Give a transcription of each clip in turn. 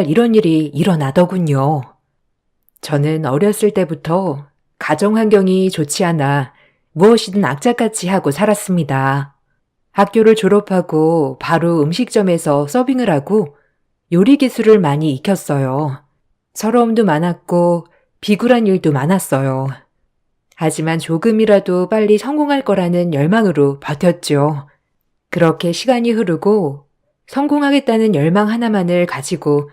이런 일이 일어나더군요. 저는 어렸을 때부터 가정 환경이 좋지 않아 무엇이든 악착같이 하고 살았습니다. 학교를 졸업하고 바로 음식점에서 서빙을 하고 요리 기술을 많이 익혔어요. 서러움도 많았고 비굴한 일도 많았어요. 하지만 조금이라도 빨리 성공할 거라는 열망으로 버텼죠. 그렇게 시간이 흐르고 성공하겠다는 열망 하나만을 가지고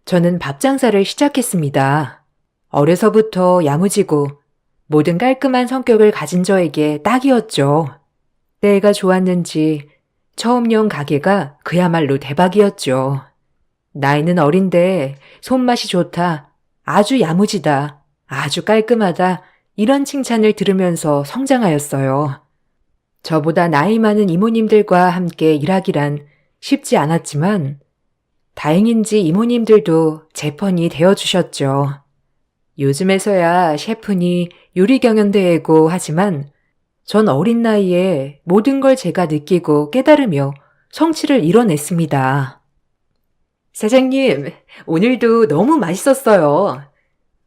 저는 밥 장사를 시작했습니다. 어려서부터 야무지고 모든 깔끔한 성격을 가진 저에게 딱이었죠. 때가 좋았는지 처음 연 가게가 그야말로 대박이었죠. 나이는 어린데 손맛이 좋다, 아주 야무지다, 아주 깔끔하다 이런 칭찬을 들으면서 성장하였어요. 저보다 나이 많은 이모님들과 함께 일하기란 쉽지 않았지만 다행인지 이모님들도 제 편이 되어주셨죠. 요즘에서야 셰프니 요리 경연대회고 하지만 전 어린 나이에 모든 걸 제가 느끼고 깨달으며 성취를 이뤄냈습니다. 사장님, 오늘도 너무 맛있었어요.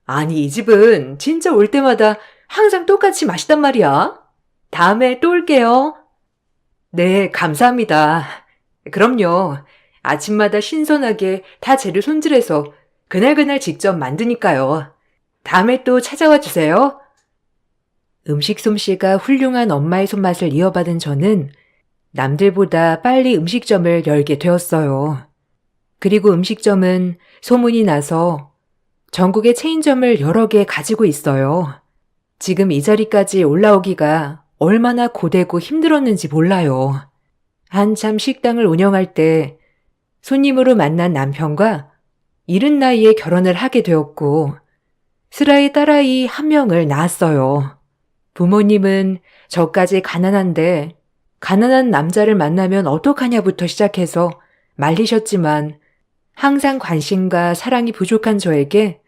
아니, 이 집은 진짜 올 때마다 항상 똑같이 맛있단 말이야. 다음에 또 올게요. 네, 감사합니다. 그럼요. 아침마다 신선하게 다 재료 손질해서 그날그날 직접 만드니까요. 다음에 또 찾아와 주세요. 음식 솜씨가 훌륭한 엄마의 손맛을 이어받은 저는 남들보다 빨리 음식점을 열게 되었어요. 그리고 음식점은 소문이 나서 전국에 체인점을 여러 개 가지고 있어요. 지금 이 자리까지 올라오기가 얼마나 고되고 힘들었는지 몰라요. 한참 식당을 운영할 때 손님으로 만난 남편과 이른 나이에 결혼을 하게 되었고 슬아의 딸아이 한 명을 낳았어요. 부모님은 저까지 가난한데 가난한 남자를 만나면 어떡하냐부터 시작해서 말리셨지만 항상 관심과 사랑이 부족한 저에게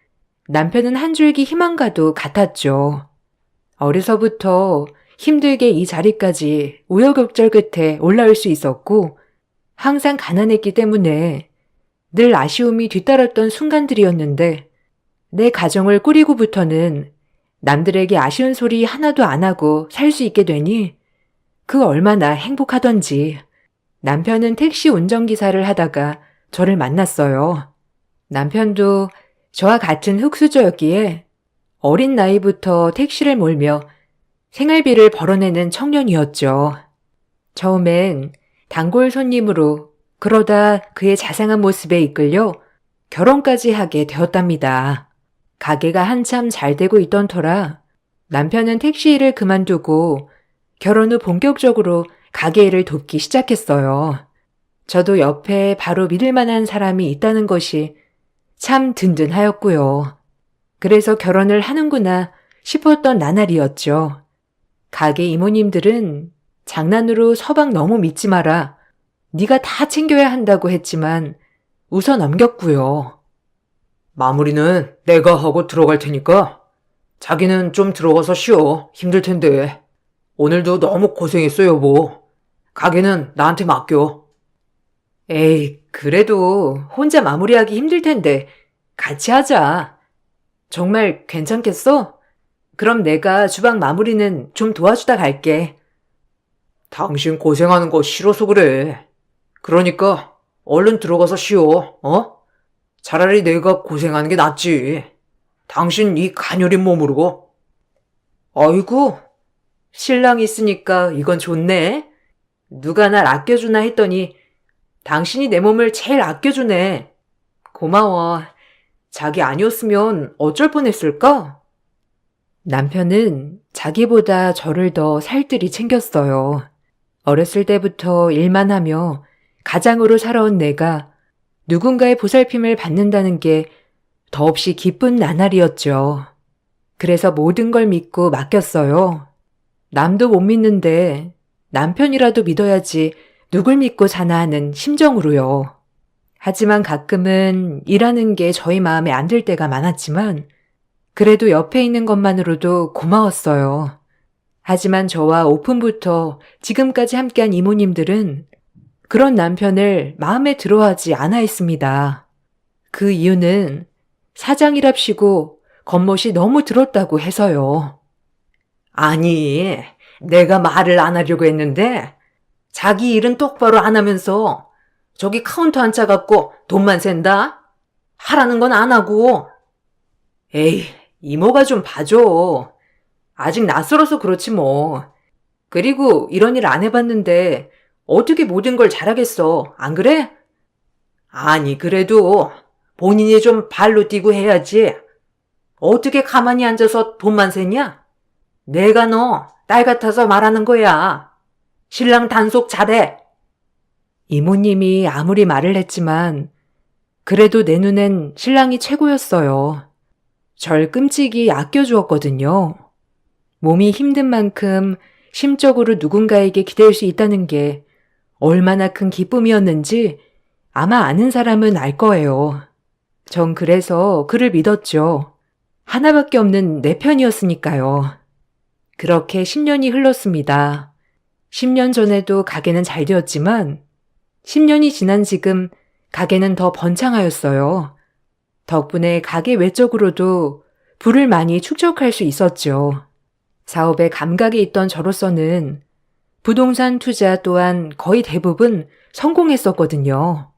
남편은 한 줄기 희망과도 같았죠. 어려서부터 힘들게 이 자리까지 우여곡절 끝에 올라올 수 있었고 항상 가난했기 때문에 늘 아쉬움이 뒤따랐던 순간들이었는데 내 가정을 꾸리고부터는 남들에게 아쉬운 소리 하나도 안 하고 살 수 있게 되니 그 얼마나 행복하던지. 남편은 택시 운전기사를 하다가 저를 만났어요. 남편도 저와 같은 흙수저였기에 어린 나이부터 택시를 몰며 생활비를 벌어내는 청년이었죠. 처음엔 단골 손님으로 그러다 그의 자상한 모습에 이끌려 결혼까지 하게 되었답니다. 가게가 한참 잘 되고 있던 터라 남편은 택시 일을 그만두고 결혼 후 본격적으로 가게 일을 돕기 시작했어요. 저도 옆에 바로 믿을 만한 사람이 있다는 것이 참 든든하였고요. 그래서 결혼을 하는구나 싶었던 나날이었죠. 가게 이모님들은 장난으로 서방 너무 믿지 마라. 네가 다 챙겨야 한다고 했지만 웃어 넘겼고요. 마무리는 내가 하고 들어갈 테니까 자기는 좀 들어가서 쉬어. 힘들 텐데. 오늘도 너무 고생했어 여보. 가게는 나한테 맡겨. 에이, 그래도 혼자 마무리하기 힘들 텐데 같이 하자. 정말 괜찮겠어? 그럼 내가 주방 마무리는 좀 도와주다 갈게. 당신 고생하는 거 싫어서 그래. 그러니까 얼른 들어가서 쉬어, 어? 차라리 내가 고생하는 게 낫지. 당신 이 가녀린 몸으로. 아이고, 신랑 있으니까 이건 좋네. 누가 날 아껴주나 했더니 당신이 내 몸을 제일 아껴주네. 고마워. 자기 아니었으면 어쩔 뻔했을까? 남편은 자기보다 저를 더 살뜰히 챙겼어요. 어렸을 때부터 일만 하며 가장으로 살아온 내가 누군가의 보살핌을 받는다는 게 더없이 기쁜 나날이었죠. 그래서 모든 걸 믿고 맡겼어요. 남도 못 믿는데 남편이라도 믿어야지 누굴 믿고 사나 하는 심정으로요. 하지만 가끔은 일하는 게 저희 마음에 안 들 때가 많았지만 그래도 옆에 있는 것만으로도 고마웠어요. 하지만 저와 오픈부터 지금까지 함께한 이모님들은 그런 남편을 마음에 들어하지 않아 했습니다. 그 이유는 사장이랍시고 겉멋이 너무 들었다고 해서요. 아니, 내가 말을 안 하려고 했는데 자기 일은 똑바로 안 하면서 저기 카운터 앉아갖고 돈만 샌다? 하라는 건 안 하고. 에이, 이모가 좀 봐줘. 아직 낯설어서 그렇지 뭐. 그리고 이런 일 안 해봤는데 어떻게 모든 걸 잘하겠어, 안 그래? 아니, 그래도 본인이 좀 발로 뛰고 해야지. 어떻게 가만히 앉아서 돈만 세냐? 내가 너 딸 같아서 말하는 거야. 신랑 단속 잘해. 이모님이 아무리 말을 했지만 그래도 내 눈엔 신랑이 최고였어요. 절 끔찍이 아껴주었거든요. 몸이 힘든 만큼 심적으로 누군가에게 기댈 수 있다는 게 얼마나 큰 기쁨이었는지 아마 아는 사람은 알 거예요. 전 그래서 그를 믿었죠. 하나밖에 없는 내 편이었으니까요. 그렇게 10년이 흘렀습니다. 10년 전에도 가게는 잘 되었지만 10년이 지난 지금 가게는 더 번창하였어요. 덕분에 가게 외적으로도 부를 많이 축적할 수 있었죠. 사업에 감각이 있던 저로서는 부동산 투자 또한 거의 대부분 성공했었거든요.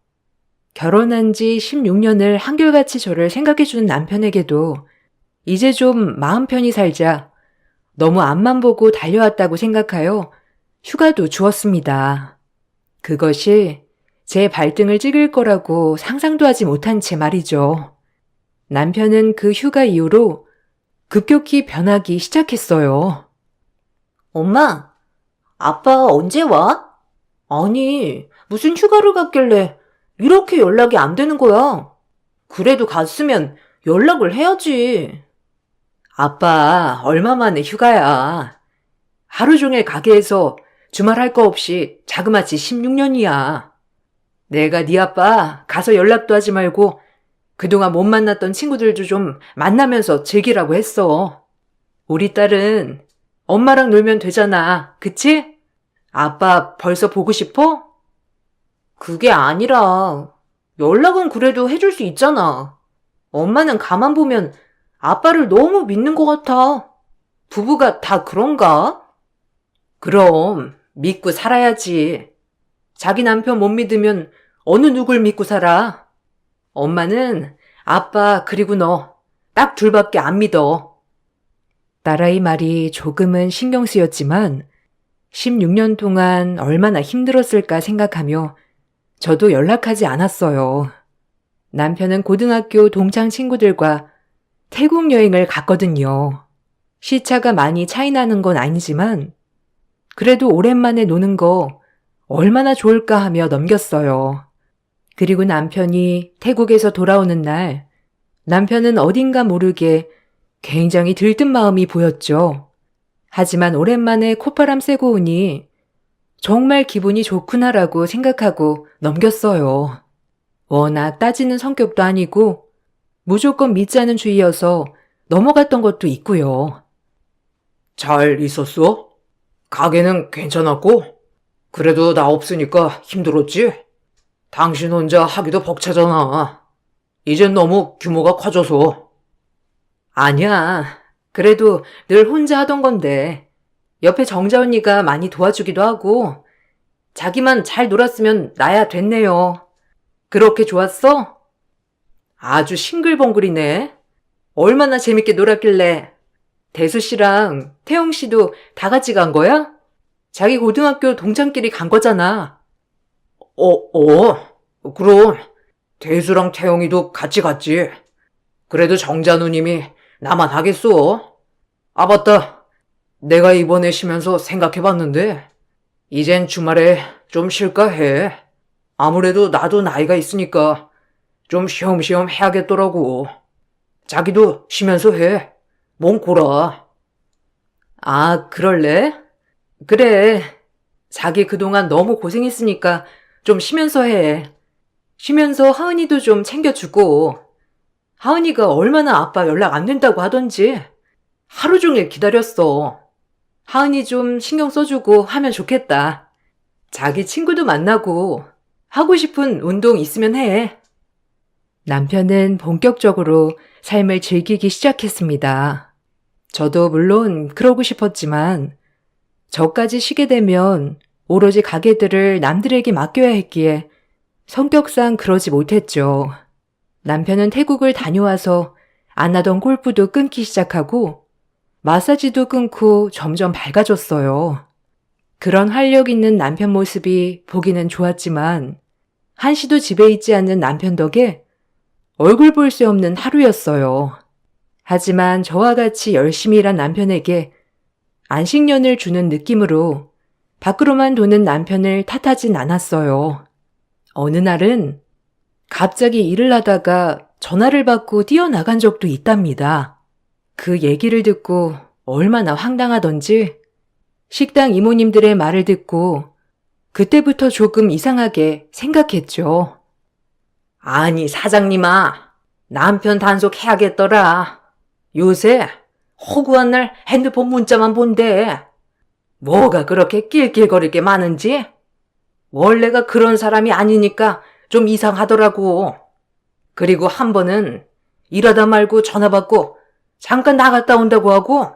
결혼한 지 16년을 한결같이 저를 생각해주는 남편에게도 이제 좀 마음 편히 살자, 너무 앞만 보고 달려왔다고 생각하여 휴가도 주었습니다. 그것이 제 발등을 찍을 거라고 상상도 하지 못한 채 말이죠. 남편은 그 휴가 이후로 급격히 변하기 시작했어요. 엄마, 아빠 언제 와? 아니, 무슨 휴가를 갔길래 이렇게 연락이 안 되는 거야? 그래도 갔으면 연락을 해야지. 아빠, 얼마 만에 휴가야. 하루 종일 가게에서 주말 할 거 없이 자그마치 16년이야. 내가 네 아빠 가서 연락도 하지 말고 그동안 못 만났던 친구들도 좀 만나면서 즐기라고 했어. 우리 딸은 엄마랑 놀면 되잖아. 그치? 아빠 벌써 보고 싶어? 그게 아니라 연락은 그래도 해줄 수 있잖아. 엄마는 가만 보면 아빠를 너무 믿는 것 같아. 부부가 다 그런가? 그럼 믿고 살아야지. 자기 남편 못 믿으면 어느 누굴 믿고 살아? 엄마는 아빠 그리고 너 딱 둘밖에 안 믿어. 딸아이 말이 조금은 신경 쓰였지만 16년 동안 얼마나 힘들었을까 생각하며 저도 연락하지 않았어요. 남편은 고등학교 동창 친구들과 태국 여행을 갔거든요. 시차가 많이 차이 나는 건 아니지만 그래도 오랜만에 노는 거 얼마나 좋을까 하며 넘겼어요. 그리고 남편이 태국에서 돌아오는 날 남편은 어딘가 모르게 굉장히 들뜬 마음이 보였죠. 하지만 오랜만에 콧바람 쐬고 오니 정말 기분이 좋구나라고 생각하고 넘겼어요. 워낙 따지는 성격도 아니고 무조건 믿자는 주의여서 넘어갔던 것도 있고요. 잘 있었어? 가게는 괜찮았고? 그래도 나 없으니까 힘들었지? 당신 혼자 하기도 벅차잖아. 이젠 너무 규모가 커져서. 아니야. 그래도 늘 혼자 하던 건데 옆에 정자 언니가 많이 도와주기도 하고 자기만 잘 놀았으면 나야 됐네요. 그렇게 좋았어? 아주 싱글벙글이네. 얼마나 재밌게 놀았길래. 대수 씨랑 태영 씨도 다 같이 간 거야? 자기 고등학교 동창끼리 간 거잖아. 그럼 대수랑 태영이도 같이 갔지. 그래도 정자 누님이 나만 하겠어. 아, 맞다. 내가 이번에 쉬면서 생각해봤는데 이젠 주말에 좀 쉴까 해. 아무래도 나도 나이가 있으니까 좀 쉬엄쉬엄 해야겠더라고. 자기도 쉬면서 해. 몸 골아. 아, 그럴래? 그래. 자기 그동안 너무 고생했으니까 좀 쉬면서 해. 쉬면서 하은이도 좀 챙겨주고. 하은이가 얼마나 아빠 연락 안 된다고 하던지 하루 종일 기다렸어. 하은이 좀 신경 써주고 하면 좋겠다. 자기 친구도 만나고 하고 싶은 운동 있으면 해. 남편은 본격적으로 삶을 즐기기 시작했습니다. 저도 물론 그러고 싶었지만 저까지 쉬게 되면 오로지 가게들을 남들에게 맡겨야 했기에 성격상 그러지 못했죠. 남편은 태국을 다녀와서 안 하던 골프도 끊기 시작하고 마사지도 끊고 점점 밝아졌어요. 그런 활력 있는 남편 모습이 보기는 좋았지만 한시도 집에 있지 않는 남편 덕에 얼굴 볼 새 없는 하루였어요. 하지만 저와 같이 열심히 일한 남편에게 안식년을 주는 느낌으로 밖으로만 도는 남편을 탓하진 않았어요. 어느 날은 갑자기 일을 하다가 전화를 받고 뛰어나간 적도 있답니다. 그 얘기를 듣고 얼마나 황당하던지 식당 이모님들의 말을 듣고 그때부터 조금 이상하게 생각했죠. 아니, 사장님아, 남편 단속해야겠더라. 요새 허구한 날 핸드폰 문자만 본대. 뭐가 그렇게 낄낄거릴 게 많은지? 원래가 그런 사람이 아니니까 좀 이상하더라고. 그리고 한 번은 일하다 말고 전화 받고 잠깐 나갔다 온다고 하고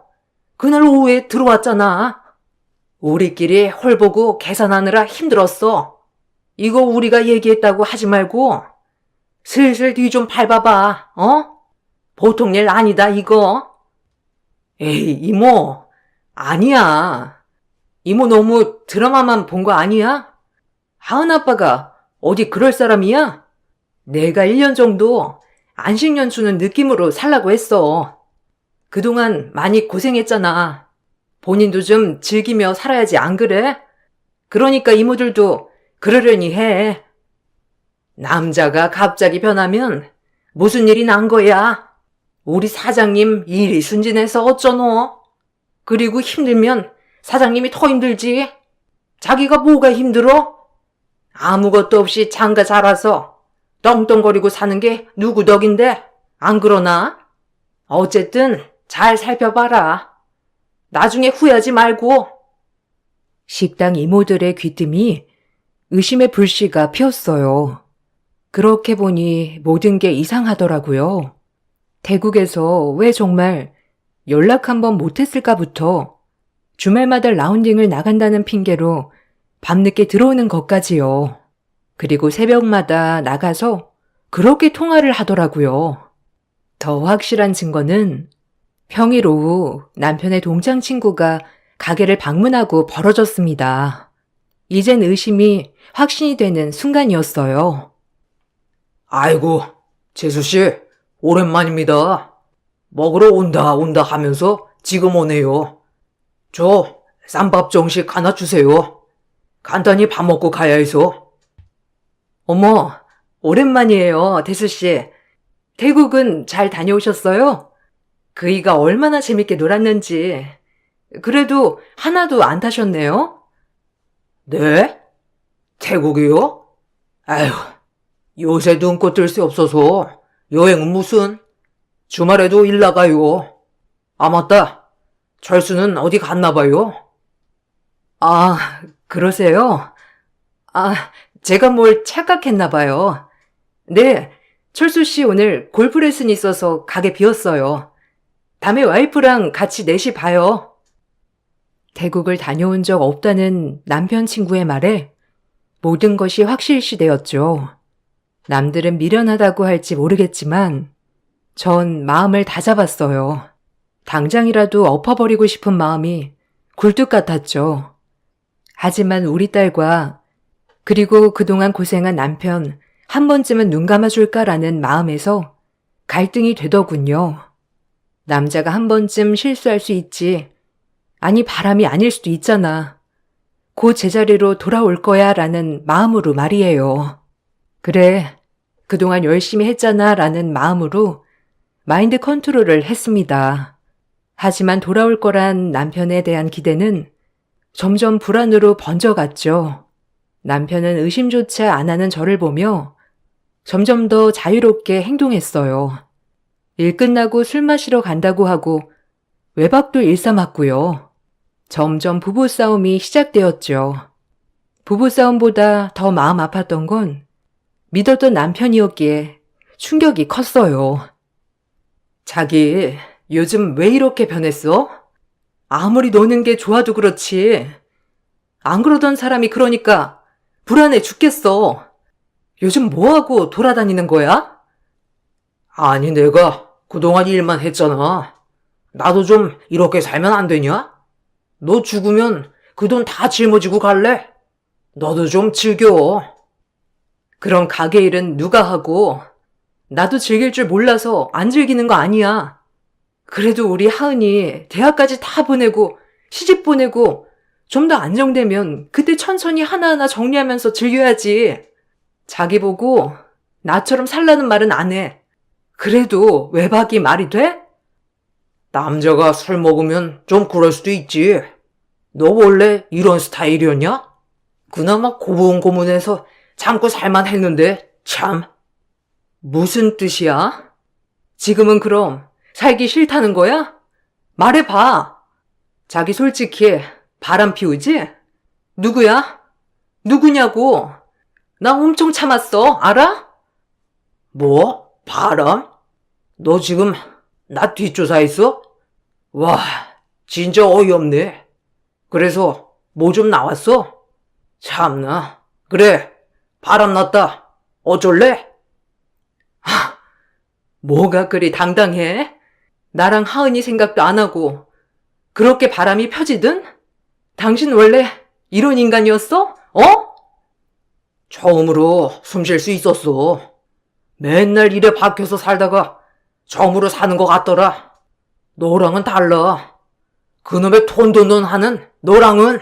그날 오후에 들어왔잖아. 우리끼리 홀보고 계산하느라 힘들었어. 이거 우리가 얘기했다고 하지 말고 슬슬 뒤 좀 밟아봐, 어? 보통 일 아니다, 이거. 에이, 이모. 아니야. 이모 너무 드라마만 본 거 아니야? 하은 아빠가 어디 그럴 사람이야? 내가 1년 정도 안식년 주는 느낌으로 살라고 했어. 그동안 많이 고생했잖아. 본인도 좀 즐기며 살아야지, 안 그래? 그러니까 이모들도 그러려니 해. 남자가 갑자기 변하면 무슨 일이 난 거야? 우리 사장님 일이 순진해서 어쩌노? 그리고 힘들면 사장님이 더 힘들지. 자기가 뭐가 힘들어? 아무것도 없이 장가 자라서 떵떵거리고 사는 게 누구 덕인데? 안 그러나? 어쨌든 잘 살펴봐라. 나중에 후회하지 말고. 식당 이모들의 귀뜸이 의심의 불씨가 피었어요. 그렇게 보니 모든 게 이상하더라고요. 태국에서 왜 정말 연락 한번 못했을까부터 주말마다 라운딩을 나간다는 핑계로 밤늦게 들어오는 것까지요. 그리고 새벽마다 나가서 그렇게 통화를 하더라고요. 더 확실한 증거는 평일 오후 남편의 동창 친구가 가게를 방문하고 벌어졌습니다. 이젠 의심이 확신이 되는 순간이었어요. 아이고, 재수씨, 오랜만입니다. 먹으러 온다 하면서 지금 오네요. 저 쌈밥 정식 하나 주세요. 간단히 밥 먹고 가야 해서. 어머, 오랜만이에요, 대수씨. 태국은 잘 다녀오셨어요? 그이가 얼마나 재밌게 놀았는지. 그래도 하나도 안 타셨네요? 네? 태국이요? 아휴, 요새 눈꽃 뜰 새 없어서 여행은 무슨? 주말에도 일 나가요. 아, 맞다. 철수는 어디 갔나 봐요? 아, 그러세요? 아, 제가 뭘 착각했나 봐요. 네, 철수 씨 오늘 골프 레슨이 있어서 가게 비웠어요. 다음에 와이프랑 같이 넷이 봐요. 태국을 다녀온 적 없다는 남편 친구의 말에 모든 것이 확실시되었죠. 남들은 미련하다고 할지 모르겠지만 전 마음을 다잡았어요. 당장이라도 엎어버리고 싶은 마음이 굴뚝 같았죠. 하지만 우리 딸과 그리고 그동안 고생한 남편 한 번쯤은 눈 감아줄까라는 마음에서 갈등이 되더군요. 남자가 한 번쯤 실수할 수 있지. 아니, 바람이 아닐 수도 있잖아. 그 제자리로 돌아올 거야 라는 마음으로 말이에요. 그래, 그동안 열심히 했잖아 라는 마음으로 마인드 컨트롤을 했습니다. 하지만 돌아올 거란 남편에 대한 기대는 점점 불안으로 번져갔죠. 남편은 의심조차 안 하는 저를 보며 점점 더 자유롭게 행동했어요. 일 끝나고 술 마시러 간다고 하고 외박도 일삼았고요. 점점 부부싸움이 시작되었죠. 부부싸움보다 더 마음 아팠던 건 믿었던 남편이었기에 충격이 컸어요. 자기, 요즘 왜 이렇게 변했어? 아무리 노는 게 좋아도 그렇지. 안 그러던 사람이 그러니까 불안해 죽겠어. 요즘 뭐하고 돌아다니는 거야? 아니, 내가 그동안 일만 했잖아. 나도 좀 이렇게 살면 안 되냐? 너 죽으면 그 돈 다 짊어지고 갈래? 너도 좀 즐겨. 그럼 가게 일은 누가 하고? 나도 즐길 줄 몰라서 안 즐기는 거 아니야. 그래도 우리 하은이 대학까지 다 보내고 시집 보내고 좀 더 안정되면 그때 천천히 하나하나 정리하면서 즐겨야지. 자기 보고 나처럼 살라는 말은 안 해. 그래도 외박이 말이 돼? 남자가 술 먹으면 좀 그럴 수도 있지. 너 원래 이런 스타일이었냐? 그나마 고분고분해서 참고 살만 했는데 참. 무슨 뜻이야? 지금은 그럼 살기 싫다는 거야? 말해봐. 자기 솔직히 바람 피우지? 누구야? 누구냐고? 나 엄청 참았어. 알아? 뭐? 바람? 너 지금 나 뒷조사했어? 와, 진짜 어이없네. 그래서 뭐 좀 나왔어? 참나. 그래, 바람 났다. 어쩔래? 뭐가 그리 당당해? 나랑 하은이 생각도 안 하고 그렇게 바람이 펴지든? 당신 원래 이런 인간이었어? 어? 처음으로 숨 쉴 수 있었어. 맨날 일에 박혀서 살다가 처음으로 사는 것 같더라. 너랑은 달라. 그놈의 톤돈돈 하는 너랑은.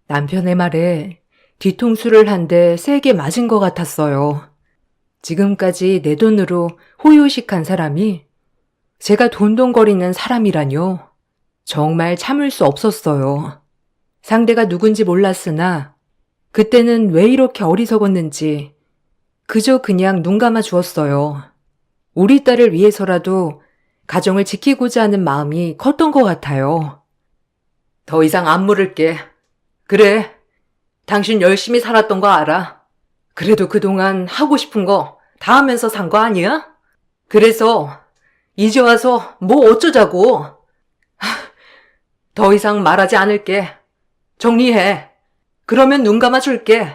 남편의 말에 뒤통수를 한 대 세게 맞은 것 같았어요. 지금까지 내 돈으로 호요식한 사람이 제가 돈돈거리는 사람이라뇨. 정말 참을 수 없었어요. 상대가 누군지 몰랐으나 그때는 왜 이렇게 어리석었는지 그저 그냥 눈 감아 주었어요. 우리 딸을 위해서라도 가정을 지키고자 하는 마음이 컸던 것 같아요. 더 이상 안 물을게. 그래, 당신 열심히 살았던 거 알아. 그래도 그동안 하고 싶은 거 다 하면서 산 거 아니야? 그래서 이제 와서 뭐 어쩌자고. 더 이상 말하지 않을게. 정리해. 그러면 눈 감아 줄게.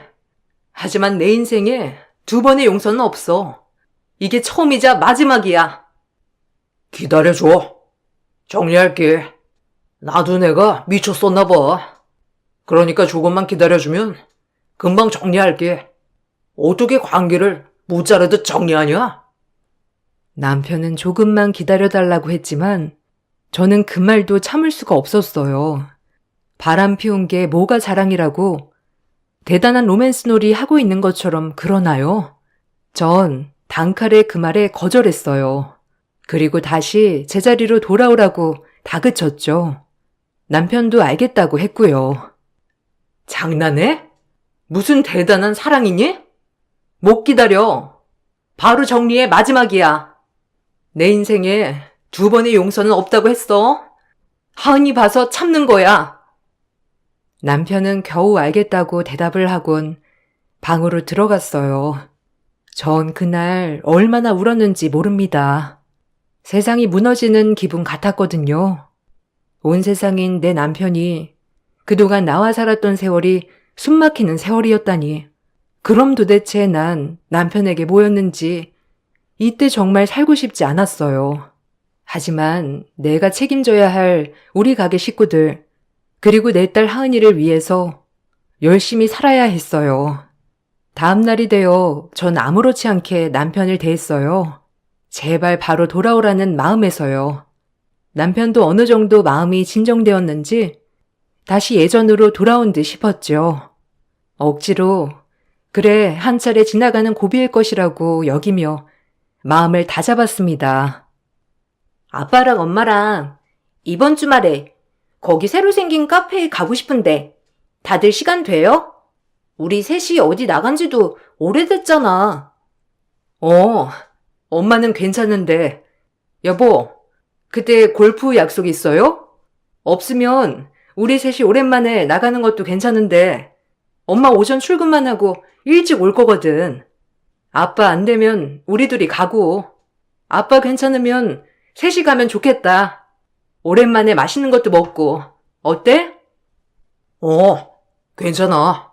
하지만 내 인생에 두 번의 용서는 없어. 이게 처음이자 마지막이야. 기다려줘. 정리할게. 나도 내가 미쳤었나 봐. 그러니까 조금만 기다려주면 금방 정리할게. 어떻게 관계를 못 자르듯 정리하냐? 남편은 조금만 기다려달라고 했지만 저는 그 말도 참을 수가 없었어요. 바람 피운 게 뭐가 자랑이라고 대단한 로맨스 놀이 하고 있는 것처럼 그러나요? 전 단칼에 그 말에 거절했어요. 그리고 다시 제자리로 돌아오라고 다그쳤죠. 남편도 알겠다고 했고요. 장난해? 무슨 대단한 사랑이니? 못 기다려. 바로 정리해. 마지막이야. 내 인생에 두 번의 용서는 없다고 했어. 하은이 봐서 참는 거야. 남편은 겨우 알겠다고 대답을 하곤 방으로 들어갔어요. 전 그날 얼마나 울었는지 모릅니다. 세상이 무너지는 기분 같았거든요. 온 세상인 내 남편이 그동안 나와 살았던 세월이 숨막히는 세월이었다니. 그럼 도대체 난 남편에게 뭐였는지 이때 정말 살고 싶지 않았어요. 하지만 내가 책임져야 할 우리 가게 식구들, 그리고 내 딸 하은이를 위해서 열심히 살아야 했어요. 다음 날이 되어 전 아무렇지 않게 남편을 대했어요. 제발 바로 돌아오라는 마음에서요. 남편도 어느 정도 마음이 진정되었는지 다시 예전으로 돌아온 듯 싶었죠. 억지로 그래 한 차례 지나가는 고비일 것이라고 여기며 마음을 다잡았습니다. 아빠랑 엄마랑 이번 주말에 거기 새로 생긴 카페에 가고 싶은데 다들 시간 돼요? 우리 셋이 어디 나간 지도 오래됐잖아. 엄마는 괜찮은데. 여보, 그때 골프 약속 있어요? 없으면 우리 셋이 오랜만에 나가는 것도 괜찮은데 엄마 오전 출근만 하고 일찍 올 거거든. 아빠 안 되면 우리 둘이 가고, 아빠 괜찮으면 셋이 가면 좋겠다. 오랜만에 맛있는 것도 먹고, 어때? 괜찮아.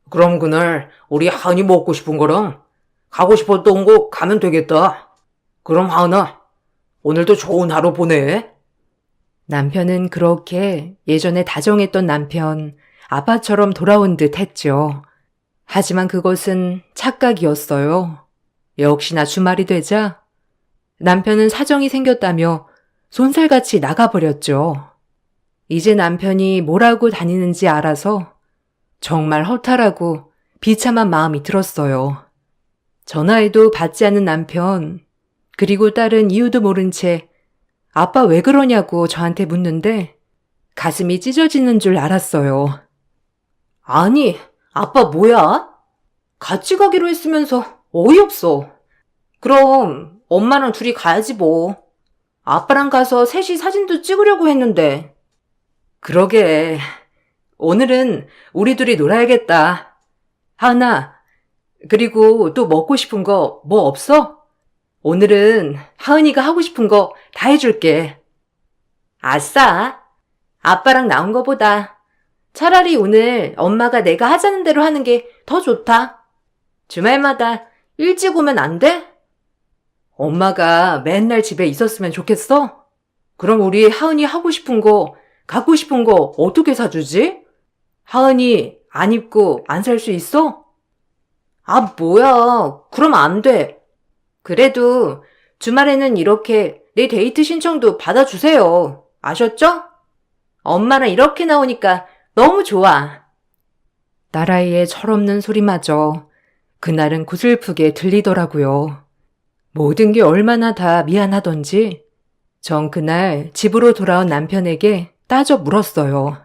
그럼 그날 우리 하은이 먹고 싶은 거랑 가고 싶었던 곳 가면 되겠다. 그럼 하은아, 오늘도 좋은 하루 보내. 남편은 그렇게 예전에 다정했던 남편, 아빠처럼 돌아온 듯 했죠. 하지만 그것은 착각이었어요. 역시나 주말이 되자 남편은 사정이 생겼다며 손살같이 나가버렸죠. 이제 남편이 뭐라고 다니는지 알아서 정말 허탈하고 비참한 마음이 들었어요. 전화해도 받지 않는 남편, 그리고 딸은 이유도 모른 채 아빠 왜 그러냐고 저한테 묻는데 가슴이 찢어지는 줄 알았어요. 아니, 아빠 뭐야? 같이 가기로 했으면서 어이없어. 그럼 엄마랑 둘이 가야지 뭐. 아빠랑 가서 셋이 사진도 찍으려고 했는데. 그러게. 오늘은 우리 둘이 놀아야겠다. 하은아, 그리고 또 먹고 싶은 거 뭐 없어? 오늘은 하은이가 하고 싶은 거 다 해줄게. 아싸. 아빠랑 나온 거보다 차라리 오늘 엄마가 내가 하자는 대로 하는 게 더 좋다. 주말마다 일찍 오면 안 돼? 엄마가 맨날 집에 있었으면 좋겠어? 그럼 우리 하은이 하고 싶은 거, 갖고 싶은 거 어떻게 사주지? 하은이 안 입고 안 살 수 있어? 아, 뭐야. 그럼 안 돼. 그래도 주말에는 이렇게 내 데이트 신청도 받아주세요. 아셨죠? 엄마랑 이렇게 나오니까 너무 좋아. 딸아이의 철없는 소리마저 그날은 구슬프게 들리더라고요. 모든 게 얼마나 다 미안하던지 전 그날 집으로 돌아온 남편에게 따져 물었어요.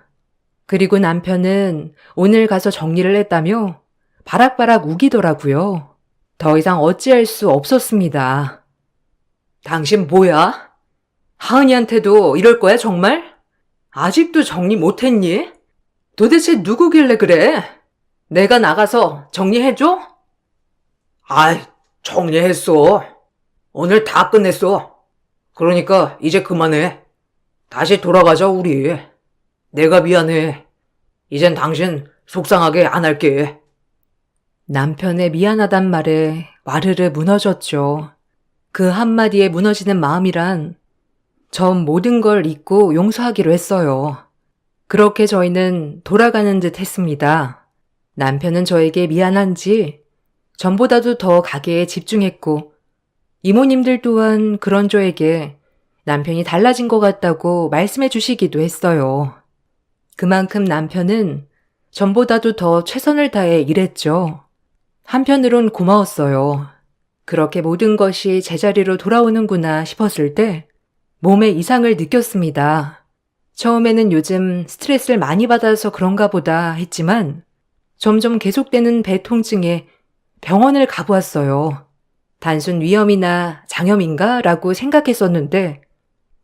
그리고 남편은 오늘 가서 정리를 했다며 바락바락 우기더라고요. 더 이상 어찌할 수 없었습니다. 당신 뭐야? 하은이한테도 이럴 거야 정말? 아직도 정리 못했니? 도대체 누구길래 그래? 내가 나가서 정리해줘? 아이, 정리했어. 오늘 다 끝냈어. 그러니까 이제 그만해. 다시 돌아가자 우리. 내가 미안해. 이젠 당신 속상하게 안 할게. 남편의 미안하단 말에 와르르 무너졌죠. 그 한마디에 무너지는 마음이란 전 모든 걸 잊고 용서하기로 했어요. 그렇게 저희는 돌아가는 듯 했습니다. 남편은 저에게 미안한지 전보다도 더 가게에 집중했고 이모님들 또한 그런 저에게 남편이 달라진 것 같다고 말씀해 주시기도 했어요. 그만큼 남편은 전보다도 더 최선을 다해 일했죠. 한편으론 고마웠어요. 그렇게 모든 것이 제자리로 돌아오는구나 싶었을 때 몸에 이상을 느꼈습니다. 처음에는 요즘 스트레스를 많이 받아서 그런가 보다 했지만 점점 계속되는 배 통증에 병원을 가보았어요. 단순 위염이나 장염인가? 라고 생각했었는데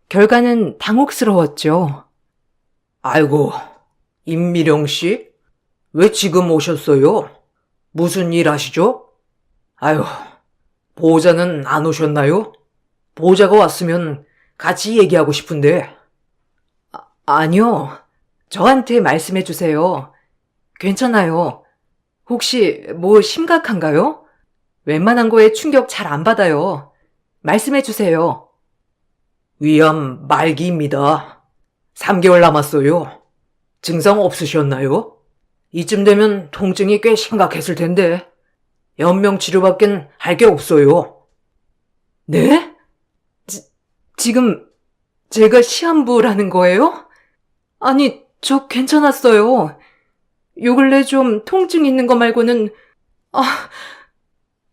결과는 당혹스러웠죠. 아이고, 임미령 씨? 왜 지금 오셨어요? 무슨 일 하시죠? 아유, 보호자는 안 오셨나요? 보호자가 왔으면 같이 얘기하고 싶은데. 아니요. 저한테 말씀해 주세요. 괜찮아요. 혹시 뭐 심각한가요? 웬만한 거에 충격 잘 안 받아요. 말씀해 주세요. 위암 말기입니다. 3개월 남았어요. 증상 없으셨나요? 이쯤 되면 통증이 꽤 심각했을 텐데 연명 치료밖엔 할 게 없어요. 네? 지금 제가 시한부라는 거예요? 아니, 저 괜찮았어요. 요 근래 좀 통증 있는 거 말고는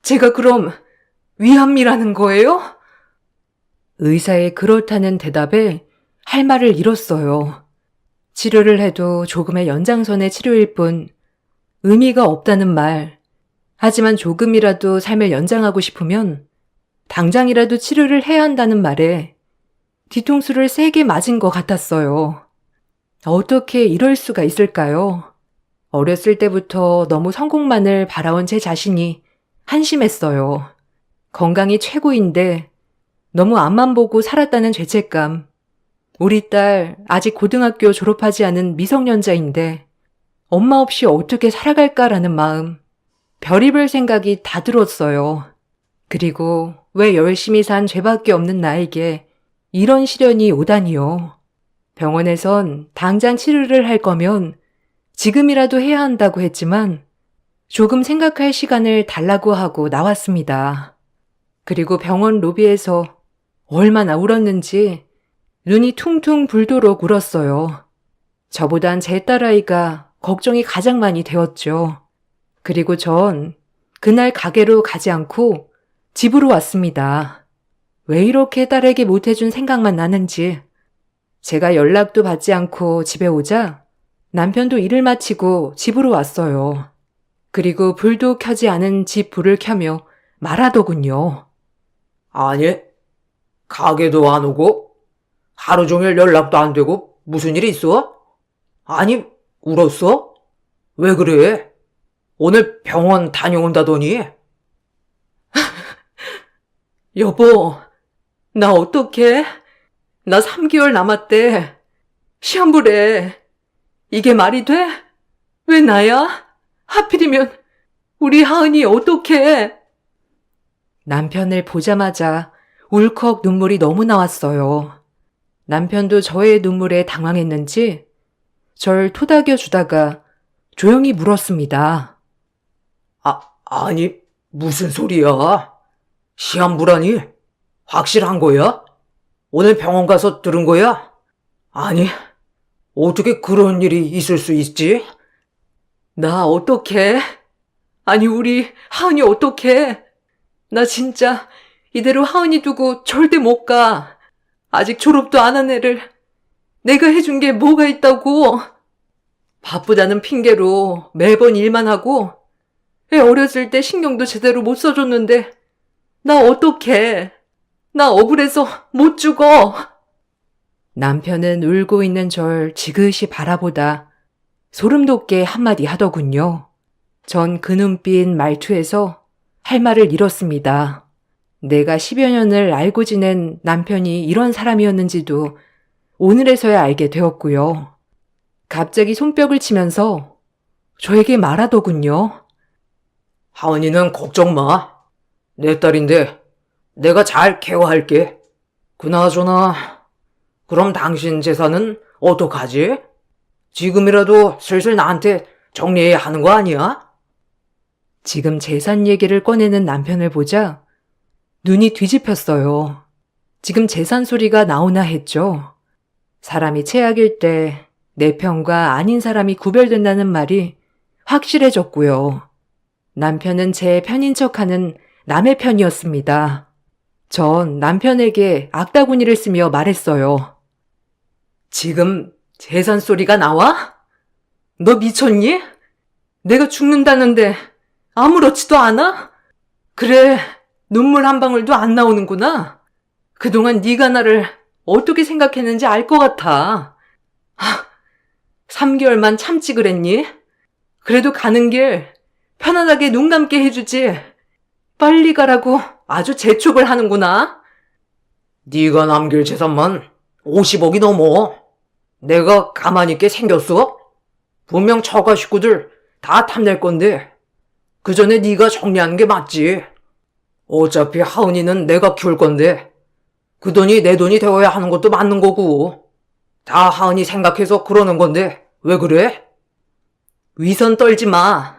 제가 그럼 위암이라는 거예요? 의사의 그렇다는 대답에 할 말을 잃었어요. 치료를 해도 조금의 연장선의 치료일 뿐 의미가 없다는 말. 하지만 조금이라도 삶을 연장하고 싶으면 당장이라도 치료를 해야 한다는 말에 뒤통수를 세게 맞은 것 같았어요. 어떻게 이럴 수가 있을까요? 어렸을 때부터 너무 성공만을 바라온 제 자신이 한심했어요. 건강이 최고인데 너무 앞만 보고 살았다는 죄책감. 우리 딸 아직 고등학교 졸업하지 않은 미성년자인데 엄마 없이 어떻게 살아갈까라는 마음, 별의별 생각이 다 들었어요. 그리고 왜 열심히 산 죄밖에 없는 나에게 이런 시련이 오다니요. 병원에선 당장 치료를 할 거면 지금이라도 해야 한다고 했지만 조금 생각할 시간을 달라고 하고 나왔습니다. 그리고 병원 로비에서 얼마나 울었는지 눈이 퉁퉁 불도록 울었어요. 저보단 제 딸아이가 걱정이 가장 많이 되었죠. 그리고 전 그날 가게로 가지 않고 집으로 왔습니다. 왜 이렇게 딸에게 못해준 생각만 나는지. 제가 연락도 받지 않고 집에 오자 남편도 일을 마치고 집으로 왔어요. 그리고 불도 켜지 않은 집 불을 켜며 말하더군요. 아니, 가게도 안 오고, 하루 종일 연락도 안 되고, 무슨 일 있어? 아니, 울었어? 왜 그래? 오늘 병원 다녀온다더니? 여보, 나 어떡해? 나 3개월 남았대. 시험부래. 이게 말이 돼? 왜 나야? 하필이면 우리 하은이 어떡해? 남편을 보자마자 울컥 눈물이 너무 나왔어요. 남편도 저의 눈물에 당황했는지 절 토닥여 주다가 조용히 물었습니다. 아니, 무슨 소리야? 시한부라니? 확실한 거야? 오늘 병원 가서 들은 거야? 아니, 어떻게 그런 일이 있을 수 있지? 나 어떡해? 아니 우리 하은이 어떡해? 나 진짜 이대로 하은이 두고 절대 못 가. 아직 졸업도 안 한 애를 내가 해준 게 뭐가 있다고. 바쁘다는 핑계로 매번 일만 하고 애 어렸을 때 신경도 제대로 못 써줬는데 나 어떡해. 나 억울해서 못 죽어. 남편은 울고 있는 절 지그시 바라보다 소름 돋게 한마디 하더군요. 전 그 눈빛 말투에서 할 말을 잃었습니다. 내가 10여 년을 알고 지낸 남편이 이런 사람이었는지도 오늘에서야 알게 되었고요. 갑자기 손뼉을 치면서 저에게 말하더군요. 하은이는 걱정 마. 내 딸인데 내가 잘 케어할게. 그나저나, 그럼 당신 재산은 어떡하지? 지금이라도 슬슬 나한테 정리해야 하는 거 아니야? 지금 재산 얘기를 꺼내는 남편을 보자 눈이 뒤집혔어요. 지금 재산 소리가 나오나 했죠. 사람이 최악일 때 내 편과 아닌 사람이 구별된다는 말이 확실해졌고요. 남편은 제 편인 척하는 남의 편이었습니다. 전 남편에게 악다구니를 쓰며 말했어요. 지금 재산 소리가 나와? 너 미쳤니? 내가 죽는다는데 아무렇지도 않아? 그래, 눈물 한 방울도 안 나오는구나. 그동안 네가 나를 어떻게 생각했는지 알 것 같아. 3개월만 참지 그랬니? 그래도 가는 길 편안하게 눈 감게 해주지. 빨리 가라고 아주 재촉을 하는구나. 네가 남길 재산만 50억이 넘어. 내가 가만히 있게 생겼어? 분명 처가 식구들 다 탐낼 건데 그 전에 네가 정리하는 게 맞지. 어차피 하은이는 내가 키울 건데 그 돈이 내 돈이 되어야 하는 것도 맞는 거고 다 하은이 생각해서 그러는 건데 왜 그래? 위선 떨지 마.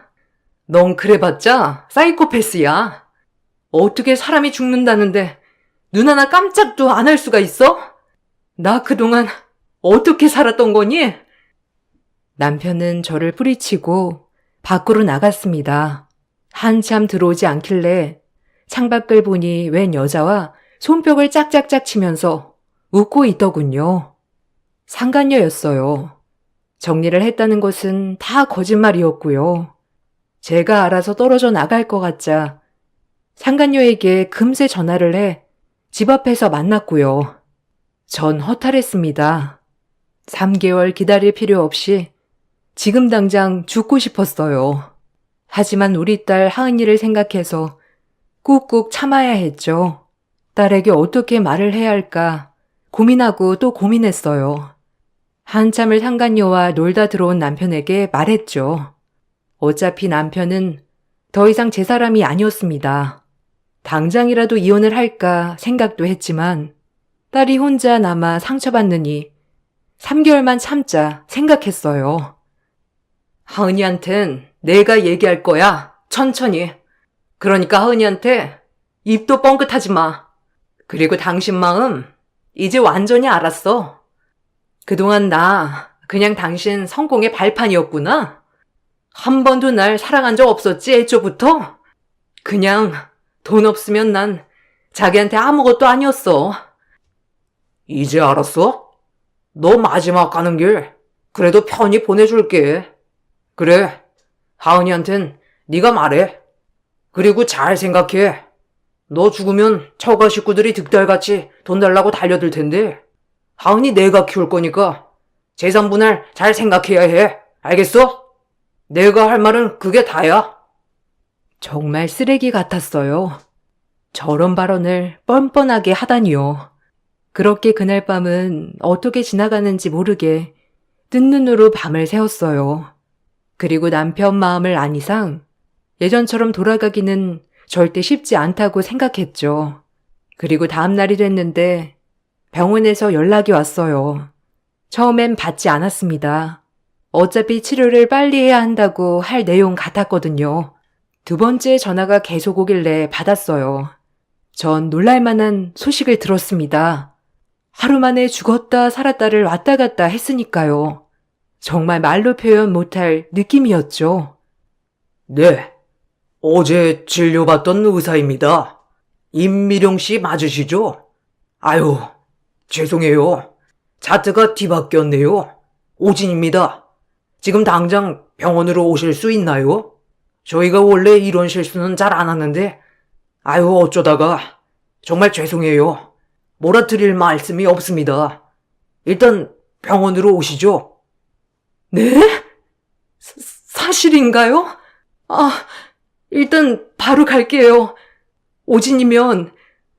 넌 그래봤자 사이코패스야. 어떻게 사람이 죽는다는데 눈 하나 깜짝도 안 할 수가 있어? 나 그동안 어떻게 살았던 거니? 남편은 저를 뿌리치고 밖으로 나갔습니다. 한참 들어오지 않길래 창밖을 보니 웬 여자와 손뼉을 짝짝짝 치면서 웃고 있더군요. 상간녀였어요. 정리를 했다는 것은 다 거짓말이었고요. 제가 알아서 떨어져 나갈 것 같자 상간녀에게 금세 전화를 해 집 앞에서 만났고요. 전 허탈했습니다. 3개월 기다릴 필요 없이 지금 당장 죽고 싶었어요. 하지만 우리 딸 하은이를 생각해서 꾹꾹 참아야 했죠. 딸에게 어떻게 말을 해야 할까 고민하고 또 고민했어요. 한참을 상간녀와 놀다 들어온 남편에게 말했죠. 어차피 남편은 더 이상 제 사람이 아니었습니다. 당장이라도 이혼을 할까 생각도 했지만 딸이 혼자 남아 상처받느니 3개월만 참자 생각했어요. 하은이한텐 내가 얘기할 거야. 천천히. 그러니까 하은이한테 입도 뻥끗하지 마. 그리고 당신 마음 이제 완전히 알았어. 그동안 나 그냥 당신 성공의 발판이었구나. 한 번도 날 사랑한 적 없었지 애초부터? 그냥 돈 없으면 난 자기한테 아무것도 아니었어. 이제 알았어? 너 마지막 가는 길 그래도 편히 보내줄게. 그래, 하은이한텐 네가 말해. 그리고 잘 생각해. 너 죽으면 처가 식구들이 득달같이 돈 달라고 달려들 텐데 하은이 내가 키울 거니까 재산 분할 잘 생각해야 해. 알겠어? 내가 할 말은 그게 다야. 정말 쓰레기 같았어요. 저런 발언을 뻔뻔하게 하다니요. 그렇게 그날 밤은 어떻게 지나가는지 모르게 뜬 눈으로 밤을 새웠어요. 그리고 남편 마음을 안 이상 예전처럼 돌아가기는 절대 쉽지 않다고 생각했죠. 그리고 다음 날이 됐는데 병원에서 연락이 왔어요. 처음엔 받지 않았습니다. 어차피 치료를 빨리 해야 한다고 할 내용 같았거든요. 두 번째 전화가 계속 오길래 받았어요. 전 놀랄만한 소식을 들었습니다. 하루 만에 죽었다 살았다를 왔다 갔다 했으니까요. 정말 말로 표현 못할 느낌이었죠. 네, 어제 진료받던 의사입니다. 임미룡 씨 맞으시죠? 아유, 죄송해요. 차트가 뒤바뀌었네요. 오진입니다. 지금 당장 병원으로 오실 수 있나요? 저희가 원래 이런 실수는 잘 안 하는데, 아유, 어쩌다가. 정말 죄송해요. 몰아드릴 말씀이 없습니다. 일단 병원으로 오시죠. 네? 사실인가요? 일단 바로 갈게요. 오진이면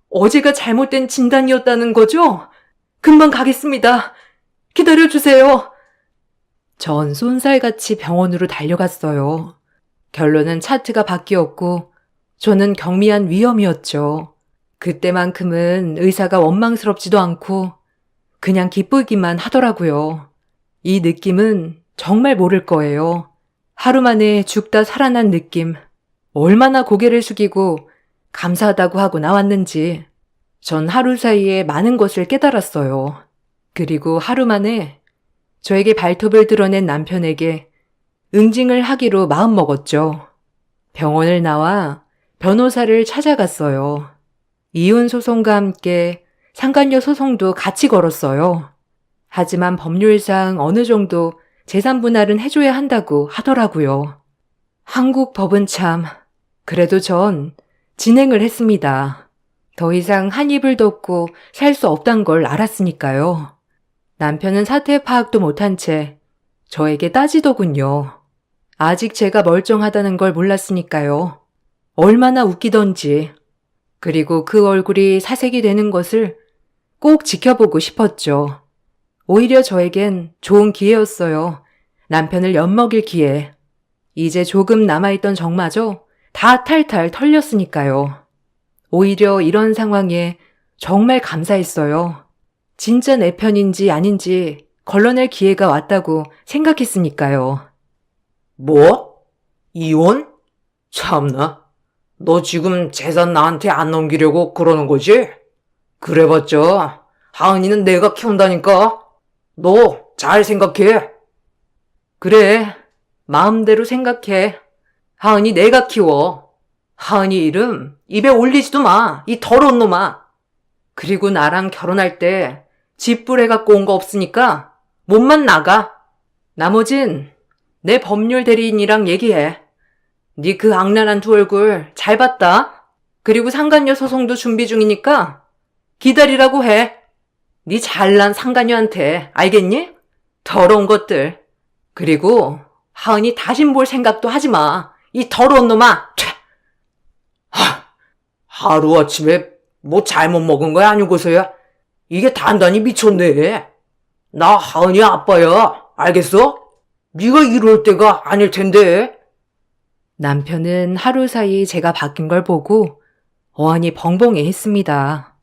어제가 잘못된 진단이었다는 거죠? 금방 가겠습니다. 기다려주세요. 전 쏜살같이 병원으로 달려갔어요. 결론은 차트가 바뀌었고 저는 경미한 위험이었죠. 그때만큼은 의사가 원망스럽지도 않고 그냥 기쁘기만 하더라고요. 이 느낌은 정말 모를 거예요. 하루 만에 죽다 살아난 느낌. 얼마나 고개를 숙이고 감사하다고 하고 나왔는지 전 하루 사이에 많은 것을 깨달았어요. 그리고 하루 만에 저에게 발톱을 드러낸 남편에게 응징을 하기로 마음먹었죠. 병원을 나와 변호사를 찾아갔어요. 이혼 소송과 함께 상간녀 소송도 같이 걸었어요. 하지만 법률상 어느 정도 재산 분할은 해줘야 한다고 하더라고요. 한국 법은 참, 그래도 전 진행을 했습니다. 더 이상 한 입을 덮고 살 수 없단 걸 알았으니까요. 남편은 사태 파악도 못한 채 저에게 따지더군요. 아직 제가 멀쩡하다는 걸 몰랐으니까요. 얼마나 웃기던지. 그리고 그 얼굴이 사색이 되는 것을 꼭 지켜보고 싶었죠. 오히려 저에겐 좋은 기회였어요. 남편을 엿먹일 기회. 이제 조금 남아있던 정마저 다 탈탈 털렸으니까요. 오히려 이런 상황에 정말 감사했어요. 진짜 내 편인지 아닌지 걸러낼 기회가 왔다고 생각했으니까요. 뭐? 이혼? 참나. 너 지금 재산 나한테 안 넘기려고 그러는 거지? 그래봤자 하은이는 내가 키운다니까. 너 잘 생각해. 그래, 마음대로 생각해. 하은이 내가 키워. 하은이 이름 입에 올리지도 마, 이 더러운 놈아. 그리고 나랑 결혼할 때 집불 해갖고 온 거 없으니까 몸만 나가. 나머진 내 법률 대리인이랑 얘기해. 네 그 악랄한 두 얼굴 잘 봤다. 그리고 상간녀 소송도 준비 중이니까 기다리라고 해. 네 잘난 상간녀한테, 알겠니? 더러운 것들. 그리고 하은이 다신 볼 생각도 하지 마. 이 더러운 놈아! 하루아침에 뭐 잘못 먹은 거야 아니고서야? 이게 단단히 미쳤네. 나 하은이 아빠야. 알겠어? 네가 이럴 때가 아닐 텐데. 남편은 하루 사이 제가 바뀐 걸 보고 어안이 벙벙해 했습니다.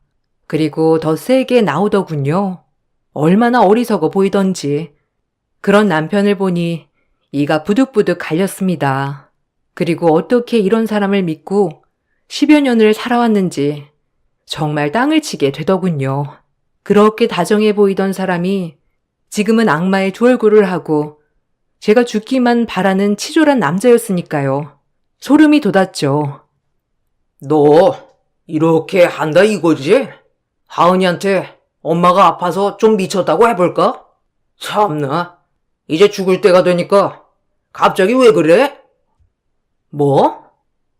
그리고 더 세게 나오더군요. 얼마나 어리석어 보이던지. 그런 남편을 보니 이가 부득부득 갈렸습니다. 그리고 어떻게 이런 사람을 믿고 10여 년을 살아왔는지 정말 땅을 치게 되더군요. 그렇게 다정해 보이던 사람이 지금은 악마의 두 얼굴을 하고 제가 죽기만 바라는 치졸한 남자였으니까요. 소름이 돋았죠. 너 이렇게 한다 이거지? 하은이한테 엄마가 아파서 좀 미쳤다고 해볼까? 참나, 이제 죽을 때가 되니까 갑자기 왜 그래? 뭐?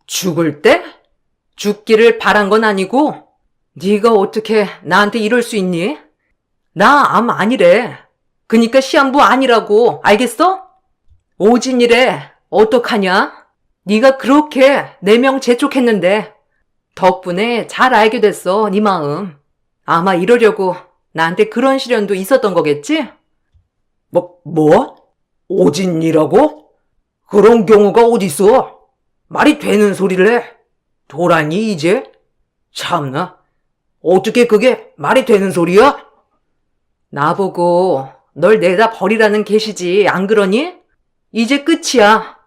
죽을 때? 죽기를 바란 건 아니고 네가 어떻게 나한테 이럴 수 있니? 나 암 아니래. 그니까 시한부 아니라고. 알겠어? 오진이래. 어떡하냐? 네가 그렇게 내 명 재촉했는데 덕분에 잘 알게 됐어, 네 마음. 아마 이러려고 나한테 그런 시련도 있었던 거겠지? 뭐? 오진이라고? 그런 경우가 어딨어? 말이 되는 소리를 해. 도라니 이제? 참나, 어떻게 그게 말이 되는 소리야? 나보고 널 내다 버리라는 계시지, 안 그러니? 이제 끝이야.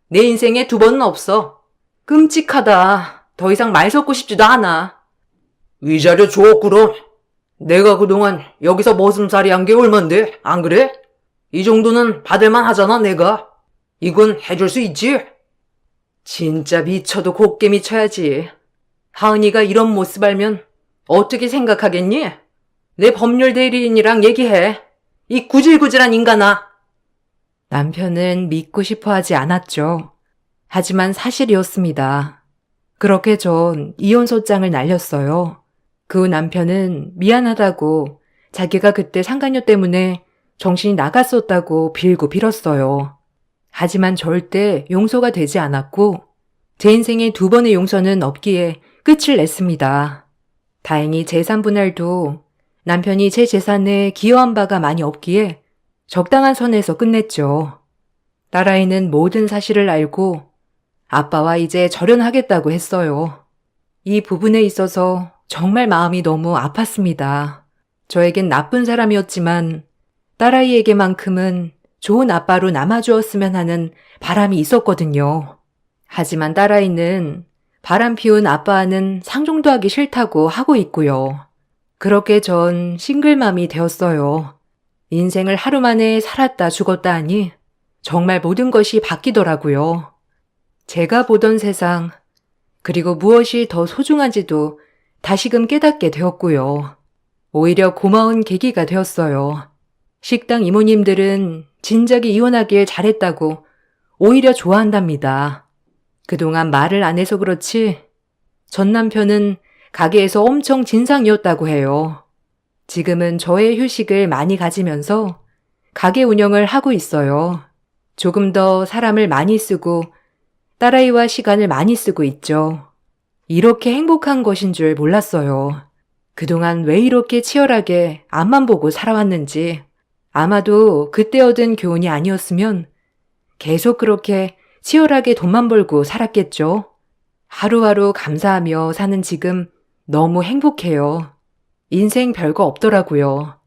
내 인생에 두 번은 없어. 끔찍하다. 더 이상 말 섞고 싶지도 않아. 위자료 줘, 그럼. 내가 그동안 여기서 머슴살이 한 게 얼만데, 안 그래? 이 정도는 받을만 하잖아, 내가. 이건 해줄 수 있지? 진짜 미쳐도 곱게 미쳐야지. 하은이가 이런 모습 알면 어떻게 생각하겠니? 내 법률 대리인이랑 얘기해. 이 구질구질한 인간아. 남편은 믿고 싶어 하지 않았죠. 하지만 사실이었습니다. 그렇게 전 이혼소장을 날렸어요. 그 남편은 미안하다고 자기가 그때 상간녀 때문에 정신이 나갔었다고 빌고 빌었어요. 하지만 절대 용서가 되지 않았고 제 인생에 두 번의 용서는 없기에 끝을 냈습니다. 다행히 재산 분할도 남편이 제 재산에 기여한 바가 많이 없기에 적당한 선에서 끝냈죠. 딸아이는 모든 사실을 알고 아빠와 이제 절연하겠다고 했어요. 이 부분에 있어서 정말 마음이 너무 아팠습니다. 저에겐 나쁜 사람이었지만 딸아이에게만큼은 좋은 아빠로 남아주었으면 하는 바람이 있었거든요. 하지만 딸아이는 바람 피운 아빠와는 상종도 하기 싫다고 하고 있고요. 그렇게 전 싱글맘이 되었어요. 인생을 하루 만에 살았다 죽었다 하니 정말 모든 것이 바뀌더라고요. 제가 보던 세상, 그리고 무엇이 더 소중한지도 다시금 깨닫게 되었고요. 오히려 고마운 계기가 되었어요. 식당 이모님들은 진작에 이혼하길 잘했다고 오히려 좋아한답니다. 그동안 말을 안 해서 그렇지 전 남편은 가게에서 엄청 진상이었다고 해요. 지금은 저의 휴식을 많이 가지면서 가게 운영을 하고 있어요. 조금 더 사람을 많이 쓰고 딸아이와 시간을 많이 쓰고 있죠. 이렇게 행복한 것인 줄 몰랐어요. 그동안 왜 이렇게 치열하게 앞만 보고 살아왔는지 아마도 그때 얻은 교훈이 아니었으면 계속 그렇게 치열하게 돈만 벌고 살았겠죠. 하루하루 감사하며 사는 지금 너무 행복해요. 인생 별거 없더라고요.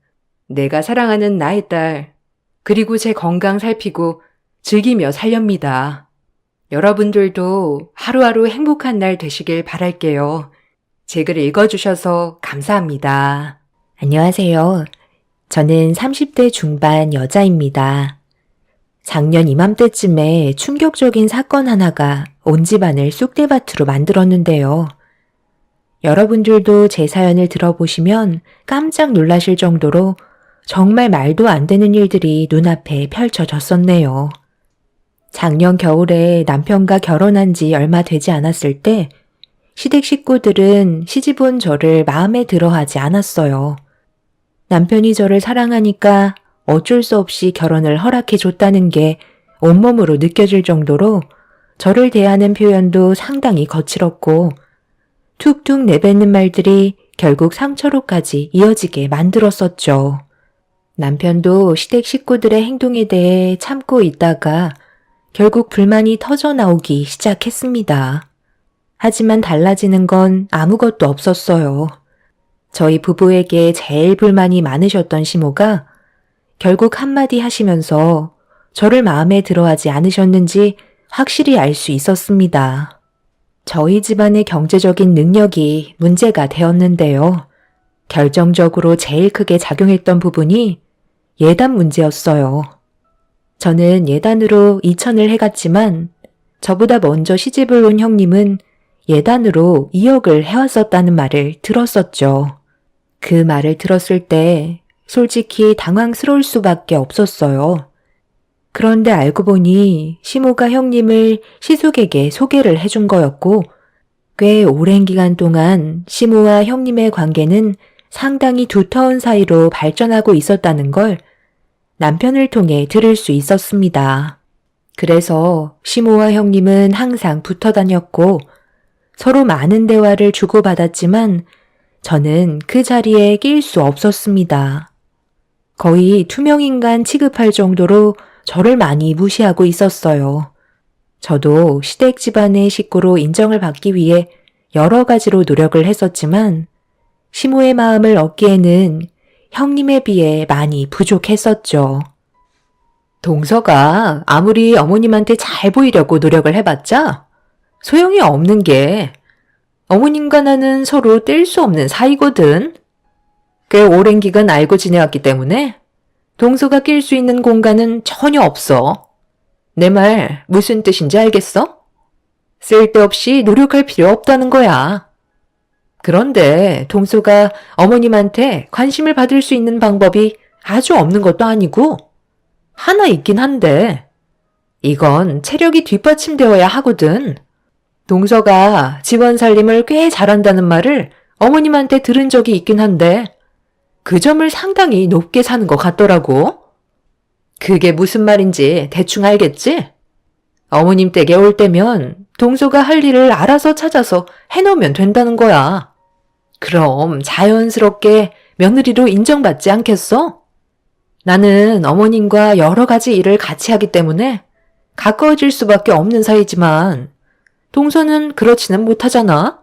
내가 사랑하는 나의 딸, 그리고 제 건강 살피고 즐기며 살렵니다. 여러분들도 하루하루 행복한 날 되시길 바랄게요. 제 글 읽어주셔서 감사합니다. 안녕하세요. 저는 30대 중반 여자입니다. 작년 이맘때쯤에 충격적인 사건 하나가 온 집안을 쑥대밭으로 만들었는데요. 여러분들도 제 사연을 들어보시면 깜짝 놀라실 정도로 정말 말도 안 되는 일들이 눈앞에 펼쳐졌었네요. 작년 겨울에 남편과 결혼한 지 얼마 되지 않았을 때 시댁 식구들은 시집온 저를 마음에 들어 하지 않았어요. 남편이 저를 사랑하니까 어쩔 수 없이 결혼을 허락해 줬다는 게 온몸으로 느껴질 정도로 저를 대하는 표현도 상당히 거칠었고 툭툭 내뱉는 말들이 결국 상처로까지 이어지게 만들었었죠. 남편도 시댁 식구들의 행동에 대해 참고 있다가 결국 불만이 터져 나오기 시작했습니다. 하지만 달라지는 건 아무것도 없었어요. 저희 부부에게 제일 불만이 많으셨던 시모가 결국 한마디 하시면서 저를 마음에 들어하지 않으셨는지 확실히 알 수 있었습니다. 저희 집안의 경제적인 능력이 문제가 되었는데요. 결정적으로 제일 크게 작용했던 부분이 예단 문제였어요. 저는 예단으로 2천을 해갔지만 저보다 먼저 시집을 온 형님은 예단으로 2억을 해왔었다는 말을 들었었죠. 그 말을 들었을 때 솔직히 당황스러울 수밖에 없었어요. 그런데 알고 보니 시모가 형님을 시숙에게 소개를 해준 거였고 꽤 오랜 기간 동안 시모와 형님의 관계는 상당히 두터운 사이로 발전하고 있었다는 걸 남편을 통해 들을 수 있었습니다. 그래서 시모와 형님은 항상 붙어 다녔고 서로 많은 대화를 주고받았지만 저는 그 자리에 낄 수 없었습니다. 거의 투명인간 취급할 정도로 저를 많이 무시하고 있었어요. 저도 시댁 집안의 식구로 인정을 받기 위해 여러 가지로 노력을 했었지만 시모의 마음을 얻기에는 형님에 비해 많이 부족했었죠. 동서가 아무리 어머님한테 잘 보이려고 노력을 해봤자 소용이 없는 게 어머님과 나는 서로 뗄 수 없는 사이거든. 꽤 오랜 기간 알고 지내왔기 때문에 동서가 낄 수 있는 공간은 전혀 없어. 내 말 무슨 뜻인지 알겠어? 쓸데없이 노력할 필요 없다는 거야. 그런데 동서가 어머님한테 관심을 받을 수 있는 방법이 아주 없는 것도 아니고 하나 있긴 한데 이건 체력이 뒷받침되어야 하거든. 동서가 집안 살림을 꽤 잘한다는 말을 어머님한테 들은 적이 있긴 한데 그 점을 상당히 높게 사는 것 같더라고. 그게 무슨 말인지 대충 알겠지? 어머님 댁에 올 때면 동서가 할 일을 알아서 찾아서 해놓으면 된다는 거야. 그럼 자연스럽게 며느리로 인정받지 않겠어? 나는 어머님과 여러 가지 일을 같이 하기 때문에 가까워질 수밖에 없는 사이지만 동서는 그렇지는 못하잖아.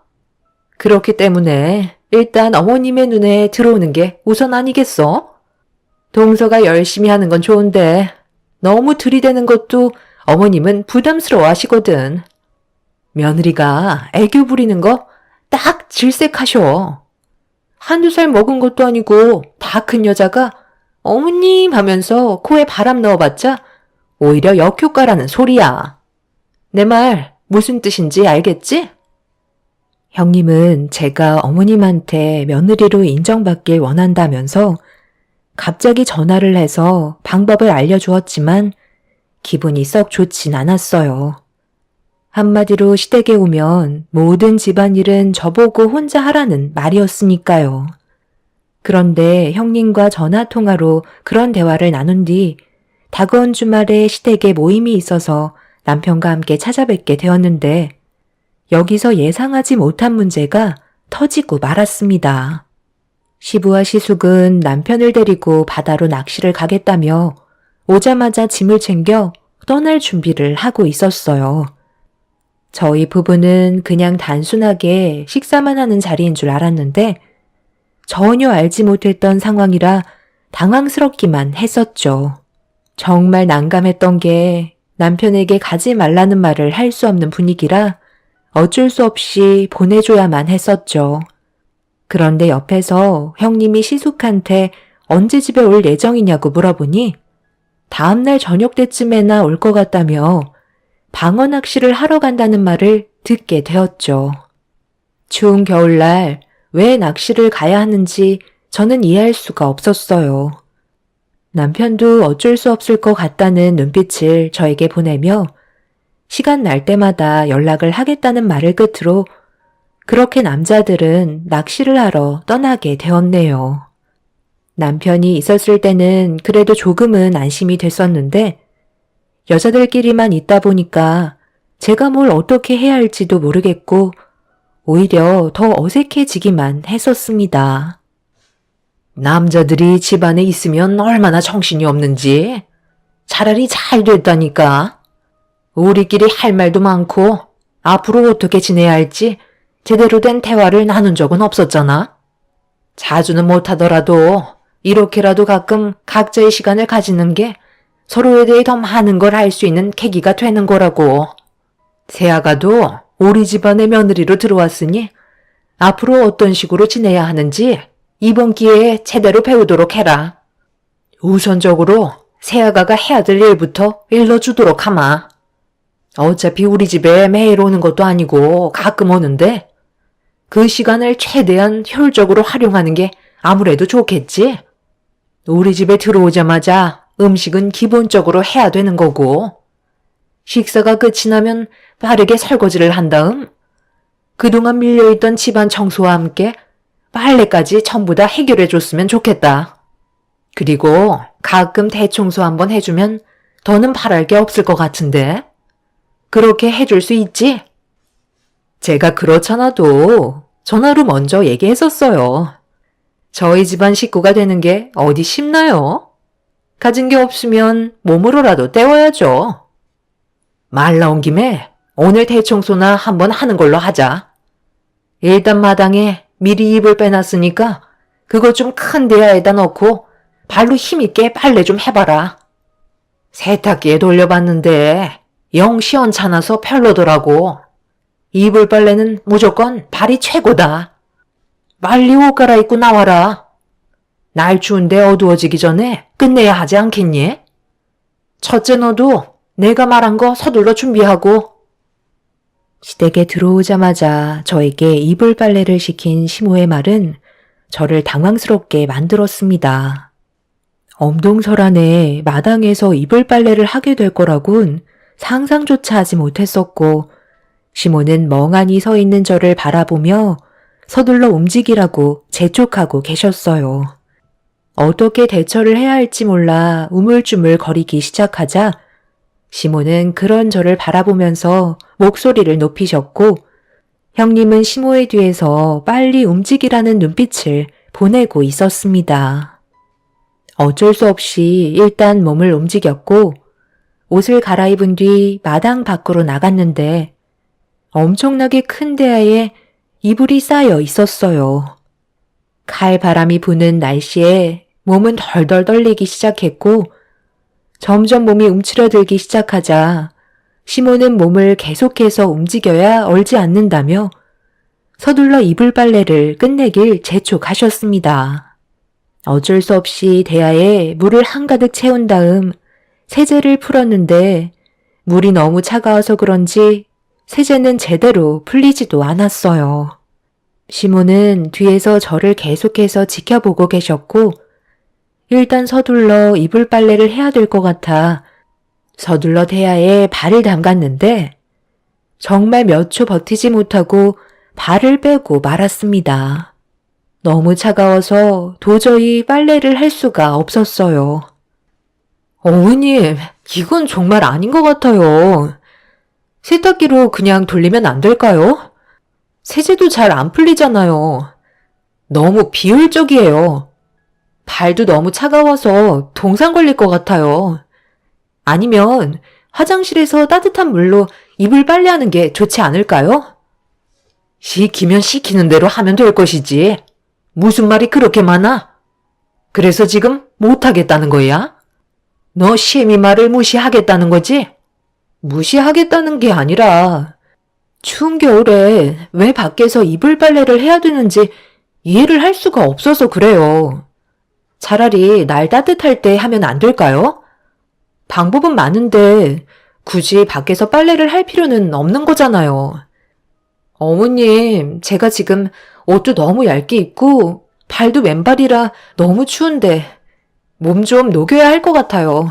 그렇기 때문에 일단 어머님의 눈에 들어오는 게 우선 아니겠어? 동서가 열심히 하는 건 좋은데 너무 들이대는 것도 어머님은 부담스러워 하시거든. 며느리가 애교 부리는 거 딱 질색하셔. 한두 살 먹은 것도 아니고 다 큰 여자가 어머님 하면서 코에 바람 넣어봤자 오히려 역효과라는 소리야. 내 말 무슨 뜻인지 알겠지? 형님은 제가 어머님한테 며느리로 인정받길 원한다면서 갑자기 전화를 해서 방법을 알려주었지만 기분이 썩 좋진 않았어요. 한마디로 시댁에 오면 모든 집안일은 저보고 혼자 하라는 말이었으니까요. 그런데 형님과 전화통화로 그런 대화를 나눈 뒤 다가온 주말에 시댁에 모임이 있어서 남편과 함께 찾아뵙게 되었는데 여기서 예상하지 못한 문제가 터지고 말았습니다. 시부와 시숙은 남편을 데리고 바다로 낚시를 가겠다며 오자마자 짐을 챙겨 떠날 준비를 하고 있었어요. 저희 부부는 그냥 단순하게 식사만 하는 자리인 줄 알았는데 전혀 알지 못했던 상황이라 당황스럽기만 했었죠. 정말 난감했던 게 남편에게 가지 말라는 말을 할 수 없는 분위기라 어쩔 수 없이 보내줘야만 했었죠. 그런데 옆에서 형님이 시숙한테 언제 집에 올 예정이냐고 물어보니 다음날 저녁 때쯤에나 올 것 같다며 방어 낚시를 하러 간다는 말을 듣게 되었죠. 추운 겨울날 왜 낚시를 가야 하는지 저는 이해할 수가 없었어요. 남편도 어쩔 수 없을 것 같다는 눈빛을 저에게 보내며 시간 날 때마다 연락을 하겠다는 말을 끝으로 그렇게 남자들은 낚시를 하러 떠나게 되었네요. 남편이 있었을 때는 그래도 조금은 안심이 됐었는데 여자들끼리만 있다 보니까 제가 뭘 어떻게 해야 할지도 모르겠고 오히려 더 어색해지기만 했었습니다. 남자들이 집안에 있으면 얼마나 정신이 없는지. 차라리 잘 됐다니까. 우리끼리 할 말도 많고 앞으로 어떻게 지내야 할지 제대로 된 대화를 나눈 적은 없었잖아. 자주는 못하더라도 이렇게라도 가끔 각자의 시간을 가지는 게 서로에 대해 더 많은 걸 알 수 있는 계기가 되는 거라고. 세아가도 우리 집안의 며느리로 들어왔으니 앞으로 어떤 식으로 지내야 하는지 이번 기회에 제대로 배우도록 해라. 우선적으로 세아가가 해야 될 일부터 일러주도록 하마. 어차피 우리 집에 매일 오는 것도 아니고 가끔 오는데 그 시간을 최대한 효율적으로 활용하는 게 아무래도 좋겠지? 우리 집에 들어오자마자 음식은 기본적으로 해야 되는 거고 식사가 끝이 나면 빠르게 설거지를 한 다음 그동안 밀려있던 집안 청소와 함께 빨래까지 전부 다 해결해 줬으면 좋겠다. 그리고 가끔 대청소 한번 해주면 더는 바랄 게 없을 것 같은데 그렇게 해줄 수 있지? 제가 그렇잖아도 전화로 먼저 얘기했었어요. 저희 집안 식구가 되는 게 어디 쉽나요? 가진 게 없으면 몸으로라도 때워야죠. 말 나온 김에 오늘 대청소나 한번 하는 걸로 하자. 일단 마당에 미리 이불 빼놨으니까 그거 좀 큰 대야에다 넣고 발로 힘있게 빨래 좀 해봐라. 세탁기에 돌려봤는데 영 시원찮아서 별로더라고. 이불 빨래는 무조건 발이 최고다. 빨리 옷 갈아입고 나와라. 날 추운데 어두워지기 전에 끝내야 하지 않겠니? 첫째 너도 내가 말한 거 서둘러 준비하고. 시댁에 들어오자마자 저에게 이불 빨래를 시킨 시모의 말은 저를 당황스럽게 만들었습니다. 엄동설안에 마당에서 이불 빨래를 하게 될 거라곤 상상조차 하지 못했었고 시모는 멍하니 서 있는 저를 바라보며 서둘러 움직이라고 재촉하고 계셨어요. 어떻게 대처를 해야 할지 몰라 우물쭈물 거리기 시작하자 시모는 그런 저를 바라보면서 목소리를 높이셨고 형님은 시모의 뒤에서 빨리 움직이라는 눈빛을 보내고 있었습니다. 어쩔 수 없이 일단 몸을 움직였고 옷을 갈아입은 뒤 마당 밖으로 나갔는데 엄청나게 큰 대야에 이불이 쌓여 있었어요. 칼바람이 부는 날씨에 몸은 덜덜 떨리기 시작했고 점점 몸이 움츠러들기 시작하자 시모는 몸을 계속해서 움직여야 얼지 않는다며 서둘러 이불 빨래를 끝내길 재촉하셨습니다. 어쩔 수 없이 대야에 물을 한가득 채운 다음 세제를 풀었는데 물이 너무 차가워서 그런지 세제는 제대로 풀리지도 않았어요. 시모는 뒤에서 저를 계속해서 지켜보고 계셨고 일단 서둘러 이불 빨래를 해야 될 것 같아 서둘러 대야에 발을 담갔는데 정말 몇 초 버티지 못하고 발을 빼고 말았습니다. 너무 차가워서 도저히 빨래를 할 수가 없었어요. 어머님, 이건 정말 아닌 것 같아요. 세탁기로 그냥 돌리면 안 될까요? 세제도 잘 안 풀리잖아요. 너무 비효율적이에요. 발도 너무 차가워서 동상 걸릴 것 같아요. 아니면 화장실에서 따뜻한 물로 이불 빨래하는 게 좋지 않을까요? 시키면 시키는 대로 하면 될 것이지. 무슨 말이 그렇게 많아? 그래서 지금 못하겠다는 거야? 너 시애미 말을 무시하겠다는 거지? 무시하겠다는 게 아니라 추운 겨울에 왜 밖에서 이불 빨래를 해야 되는지 이해를 할 수가 없어서 그래요. 차라리 날 따뜻할 때 하면 안 될까요? 방법은 많은데 굳이 밖에서 빨래를 할 필요는 없는 거잖아요. 어머님, 제가 지금 옷도 너무 얇게 입고 발도 맨발이라 너무 추운데 몸 좀 녹여야 할 것 같아요.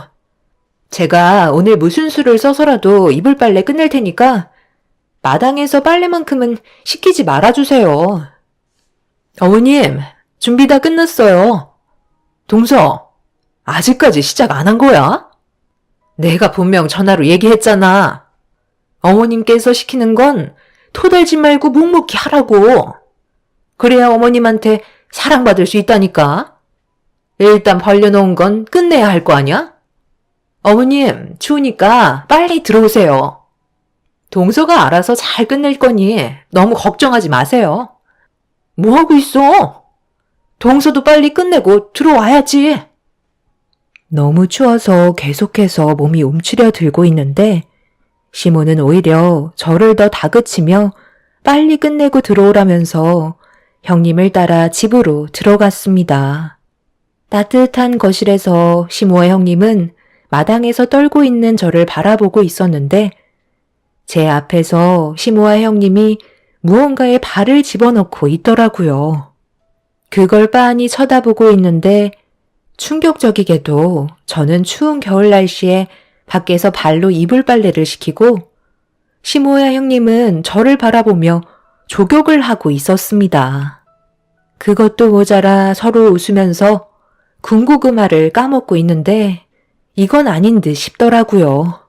제가 오늘 무슨 수를 써서라도 이불 빨래 끝낼 테니까 마당에서 빨래만큼은 시키지 말아주세요. 어머님, 준비 다 끝났어요. 동서, 아직까지 시작 안 한 거야? 내가 분명 전화로 얘기했잖아. 어머님께서 시키는 건 토달지 말고 묵묵히 하라고. 그래야 어머님한테 사랑받을 수 있다니까. 일단 벌려놓은 건 끝내야 할 거 아니야? 어머님, 추우니까 빨리 들어오세요. 동서가 알아서 잘 끝낼 거니 너무 걱정하지 마세요. 뭐하고 있어? 동서도 빨리 끝내고 들어와야지. 너무 추워서 계속해서 몸이 움츠려 들고 있는데 시모는 오히려 저를 더 다그치며 빨리 끝내고 들어오라면서 형님을 따라 집으로 들어갔습니다. 따뜻한 거실에서 시모와 형님은 마당에서 떨고 있는 저를 바라보고 있었는데 제 앞에서 시모와 형님이 무언가에 발을 집어넣고 있더라고요. 그걸 빤히 쳐다보고 있는데 충격적이게도 저는 추운 겨울 날씨에 밖에서 발로 이불 빨래를 시키고 시모야 형님은 저를 바라보며 족욕을 하고 있었습니다. 그것도 모자라 서로 웃으면서 군고구마를 까먹고 있는데 이건 아닌 듯 싶더라고요.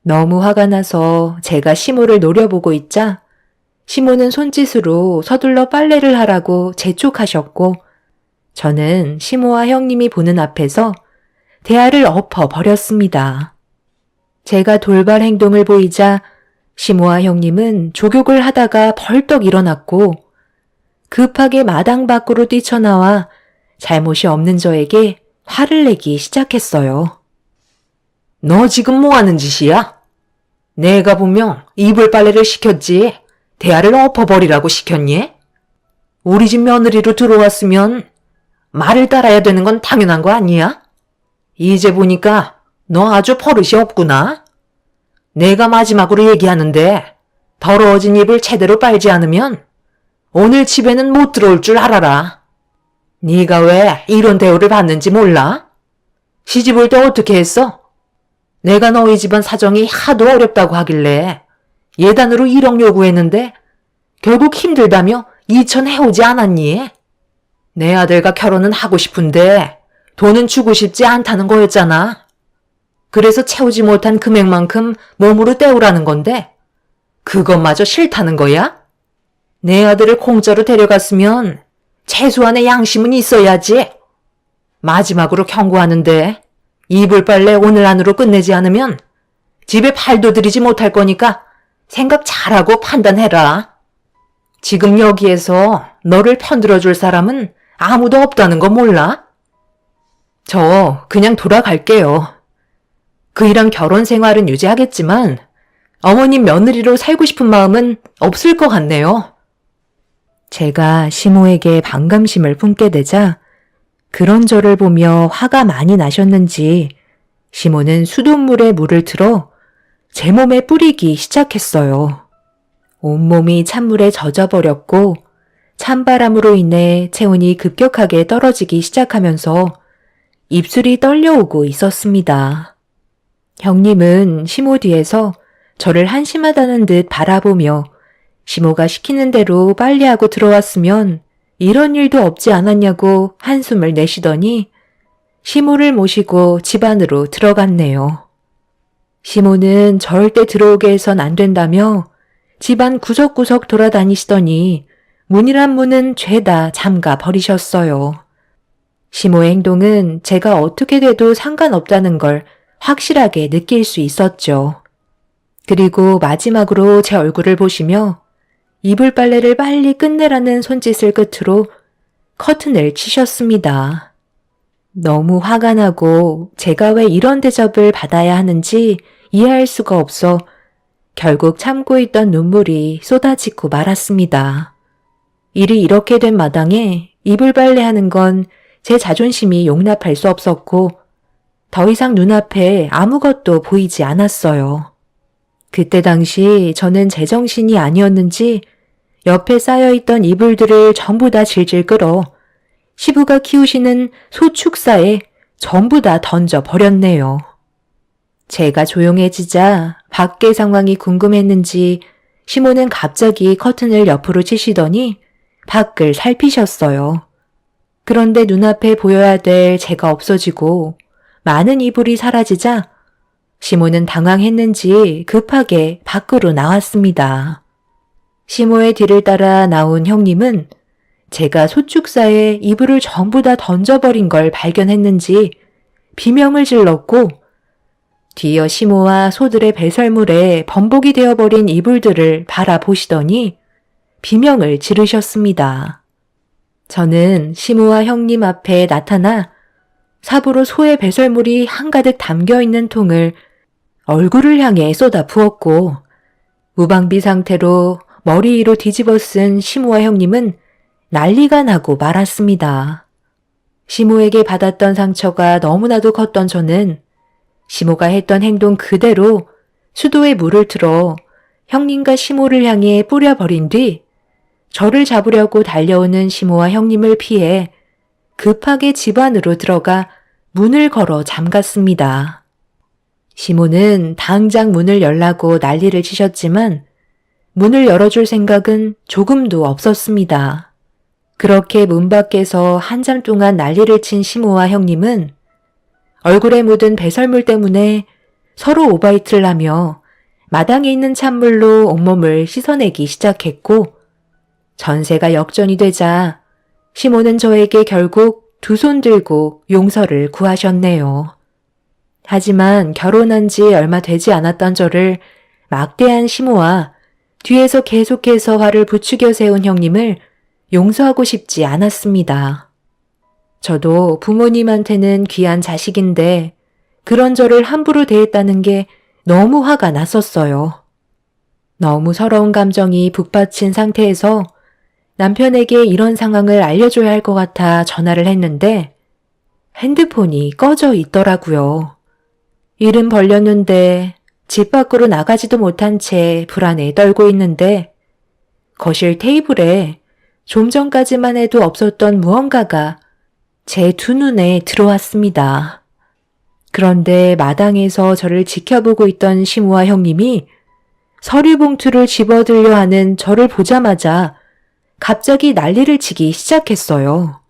너무 화가 나서 제가 시모를 노려보고 있자 시모는 손짓으로 서둘러 빨래를 하라고 재촉하셨고 저는 시모와 형님이 보는 앞에서 대야를 엎어 버렸습니다. 제가 돌발 행동을 보이자 시모와 형님은 족욕을 하다가 벌떡 일어났고 급하게 마당 밖으로 뛰쳐나와 잘못이 없는 저에게 화를 내기 시작했어요. 너 지금 뭐 하는 짓이야? 내가 분명 이불 빨래를 시켰지 대야를 엎어버리라고 시켰니? 우리 집 며느리로 들어왔으면 말을 따라야 되는 건 당연한 거 아니야? 이제 보니까 너 아주 버릇이 없구나. 내가 마지막으로 얘기하는데 더러워진 입을 제대로 빨지 않으면 오늘 집에는 못 들어올 줄 알아라. 네가 왜 이런 대우를 받는지 몰라? 시집 올 때 어떻게 했어? 내가 너희 집안 사정이 하도 어렵다고 하길래 예단으로 1억 요구했는데 결국 힘들다며 2천 해오지 않았니? 내 아들과 결혼은 하고 싶은데 돈은 주고 싶지 않다는 거였잖아. 그래서 채우지 못한 금액만큼 몸으로 때우라는 건데 그것마저 싫다는 거야? 내 아들을 공짜로 데려갔으면 최소한의 양심은 있어야지. 마지막으로 경고하는데 이불 빨래 오늘 안으로 끝내지 않으면 집에 발도 들이지 못할 거니까 생각 잘하고 판단해라. 지금 여기에서 너를 편들어줄 사람은 아무도 없다는 거 몰라? 저 그냥 돌아갈게요. 그이랑 결혼 생활은 유지하겠지만 어머님 며느리로 살고 싶은 마음은 없을 것 같네요. 제가 시모에게 반감심을 품게 되자 그런 저를 보며 화가 많이 나셨는지 시모는 수돗물에 물을 틀어 제 몸에 뿌리기 시작했어요. 온몸이 찬물에 젖어버렸고 찬바람으로 인해 체온이 급격하게 떨어지기 시작하면서 입술이 떨려오고 있었습니다. 형님은 시모 뒤에서 저를 한심하다는 듯 바라보며 시모가 시키는 대로 빨리 하고 들어왔으면 이런 일도 없지 않았냐고 한숨을 내쉬더니 시모를 모시고 집 안으로 들어갔네요. 시모는 절대 들어오게 해선 안 된다며 집안 구석구석 돌아다니시더니 문이란 문은 죄다 잠가 버리셨어요. 시모의 행동은 제가 어떻게 돼도 상관없다는 걸 확실하게 느낄 수 있었죠. 그리고 마지막으로 제 얼굴을 보시며 이불 빨래를 빨리 끝내라는 손짓을 끝으로 커튼을 치셨습니다. 너무 화가 나고 제가 왜 이런 대접을 받아야 하는지 이해할 수가 없어 결국 참고 있던 눈물이 쏟아지고 말았습니다. 일이 이렇게 된 마당에 이불 빨래하는 건 제 자존심이 용납할 수 없었고 더 이상 눈앞에 아무것도 보이지 않았어요. 그때 당시 저는 제정신이 아니었는지 옆에 쌓여있던 이불들을 전부 다 질질 끌어 시부가 키우시는 소 축사에 전부 다 던져버렸네요. 제가 조용해지자 밖의 상황이 궁금했는지 시모는 갑자기 커튼을 옆으로 치시더니 밖을 살피셨어요. 그런데 눈앞에 보여야 될 제가 없어지고 많은 이불이 사라지자 시모는 당황했는지 급하게 밖으로 나왔습니다. 시모의 뒤를 따라 나온 형님은 제가 소축사에 이불을 전부 다 던져버린 걸 발견했는지 비명을 질렀고 뒤이어 시모와 소들의 배설물에 범벅이 되어버린 이불들을 바라보시더니 비명을 지르셨습니다. 저는 시모와 형님 앞에 나타나 삽으로 소의 배설물이 한가득 담겨있는 통을 얼굴을 향해 쏟아 부었고 무방비 상태로 머리 위로 뒤집어 쓴 시모와 형님은 난리가 나고 말았습니다. 시모에게 받았던 상처가 너무나도 컸던 저는 시모가 했던 행동 그대로 수도에 물을 틀어 형님과 시모를 향해 뿌려버린 뒤 저를 잡으려고 달려오는 시모와 형님을 피해 급하게 집 안으로 들어가 문을 걸어 잠갔습니다. 시모는 당장 문을 열라고 난리를 치셨지만 문을 열어줄 생각은 조금도 없었습니다. 그렇게 문 밖에서 한참 동안 난리를 친 시모와 형님은 얼굴에 묻은 배설물 때문에 서로 오바이트를 하며 마당에 있는 찬물로 온몸을 씻어내기 시작했고 전세가 역전이 되자 시모는 저에게 결국 두 손 들고 용서를 구하셨네요. 하지만 결혼한 지 얼마 되지 않았던 저를 막대한 시모와 뒤에서 계속해서 화를 부추겨 세운 형님을 용서하고 싶지 않았습니다. 저도 부모님한테는 귀한 자식인데 그런 저를 함부로 대했다는 게 너무 화가 났었어요. 너무 서러운 감정이 북받친 상태에서 남편에게 이런 상황을 알려줘야 할 것 같아 전화를 했는데 핸드폰이 꺼져 있더라고요. 일은 벌렸는데 집 밖으로 나가지도 못한 채 불안에 떨고 있는데 거실 테이블에 좀 전까지만 해도 없었던 무언가가 제 두 눈에 들어왔습니다. 그런데 마당에서 저를 지켜보고 있던 시모와 형님이 서류 봉투를 집어들려 하는 저를 보자마자 갑자기 난리를 치기 시작했어요.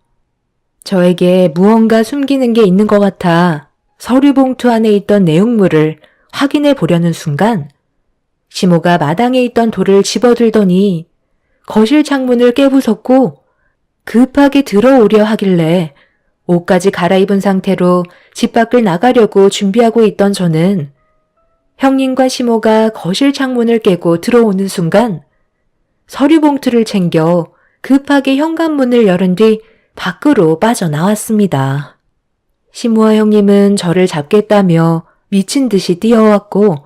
저에게 무언가 숨기는 게 있는 것 같아 서류 봉투 안에 있던 내용물을 확인해 보려는 순간 시모가 마당에 있던 돌을 집어들더니 거실 창문을 깨부쉈고 급하게 들어오려 하길래 옷까지 갈아입은 상태로 집 밖을 나가려고 준비하고 있던 저는 형님과 시모가 거실 창문을 깨고 들어오는 순간 서류 봉투를 챙겨 급하게 현관문을 열은 뒤 밖으로 빠져나왔습니다. 시모와 형님은 저를 잡겠다며 미친 듯이 뛰어왔고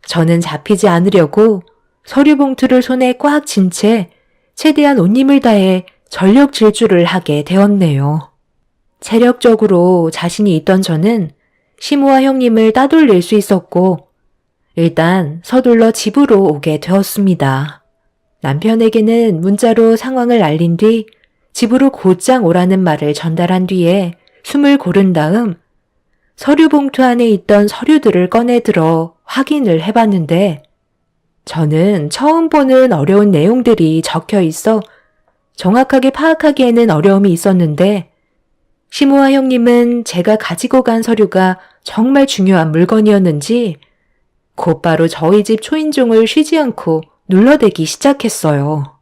저는 잡히지 않으려고 서류 봉투를 손에 꽉 쥔 채 최대한 온 힘을 다해 전력 질주를 하게 되었네요. 체력적으로 자신이 있던 저는 시모와 형님을 따돌릴 수 있었고 일단 서둘러 집으로 오게 되었습니다. 남편에게는 문자로 상황을 알린 뒤 집으로 곧장 오라는 말을 전달한 뒤에 숨을 고른 다음 서류 봉투 안에 있던 서류들을 꺼내 들어 확인을 해봤는데 저는 처음 보는 어려운 내용들이 적혀 있어 정확하게 파악하기에는 어려움이 있었는데 시모와 형님은 제가 가지고 간 서류가 정말 중요한 물건이었는지 곧바로 저희 집 초인종을 쉬지 않고 눌러대기 시작했어요.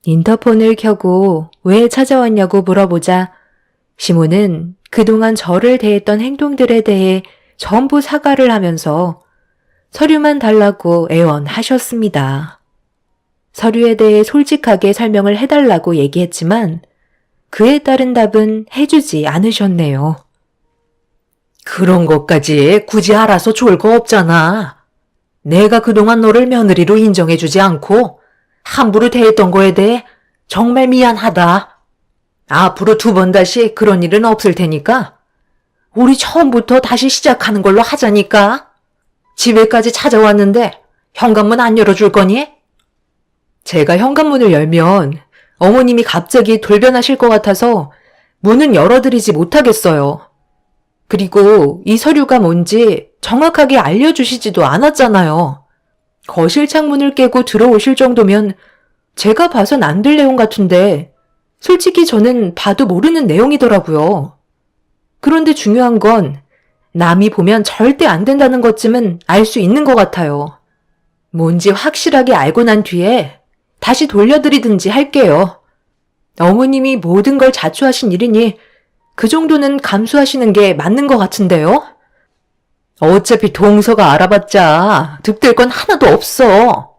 인터폰을 켜고 왜 찾아왔냐고 물어보자 시모는 그동안 저를 대했던 행동들에 대해 전부 사과를 하면서 서류만 달라고 애원하셨습니다. 서류에 대해 솔직하게 설명을 해달라고 얘기했지만 그에 따른 답은 해주지 않으셨네요. 그런 것까지 굳이 알아서 좋을 거 없잖아. 내가 그동안 너를 며느리로 인정해주지 않고 함부로 대했던 거에 대해 정말 미안하다. 앞으로 2번 다시 그런 일은 없을 테니까 우리 처음부터 다시 시작하는 걸로 하자니까. 집에까지 찾아왔는데 현관문 안 열어줄 거니? 제가 현관문을 열면 어머님이 갑자기 돌변하실 것 같아서 문은 열어드리지 못하겠어요. 그리고 이 서류가 뭔지 정확하게 알려주시지도 않았잖아요. 거실 창문을 깨고 들어오실 정도면 제가 봐선 안 될 내용 같은데 솔직히 저는 봐도 모르는 내용이더라고요. 그런데 중요한 건 남이 보면 절대 안 된다는 것쯤은 알 수 있는 것 같아요. 뭔지 확실하게 알고 난 뒤에 다시 돌려드리든지 할게요. 어머님이 모든 걸 자초하신 일이니 그 정도는 감수하시는 게 맞는 것 같은데요? 어차피 동서가 알아봤자 득될 건 하나도 없어.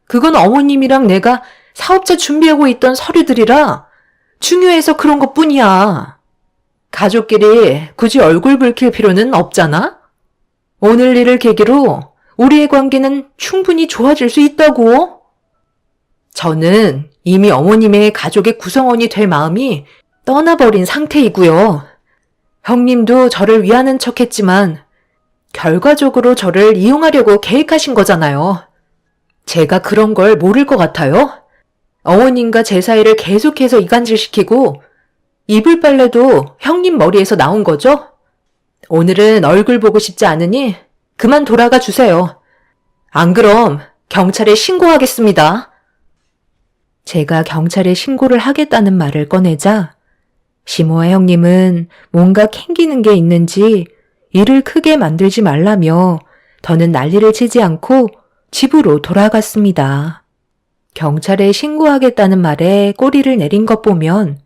그건 어머님이랑 내가 사업자 준비하고 있던 서류들이라 중요해서 그런 것 뿐이야. 가족끼리 굳이 얼굴 붉힐 필요는 없잖아? 오늘 일을 계기로 우리의 관계는 충분히 좋아질 수 있다고. 저는 이미 어머님의 가족의 구성원이 될 마음이 떠나버린 상태이고요. 형님도 저를 위하는 척 했지만 결과적으로 저를 이용하려고 계획하신 거잖아요. 제가 그런 걸 모를 것 같아요? 어머님과 제 사이를 계속해서 이간질시키고 이불 빨래도 형님 머리에서 나온 거죠? 오늘은 얼굴 보고 싶지 않으니 그만 돌아가 주세요. 안 그럼 경찰에 신고하겠습니다. 제가 경찰에 신고를 하겠다는 말을 꺼내자 시모아 형님은 뭔가 캥기는 게 있는지 일을 크게 만들지 말라며 더는 난리를 치지 않고 집으로 돌아갔습니다. 경찰에 신고하겠다는 말에 꼬리를 내린 것 보면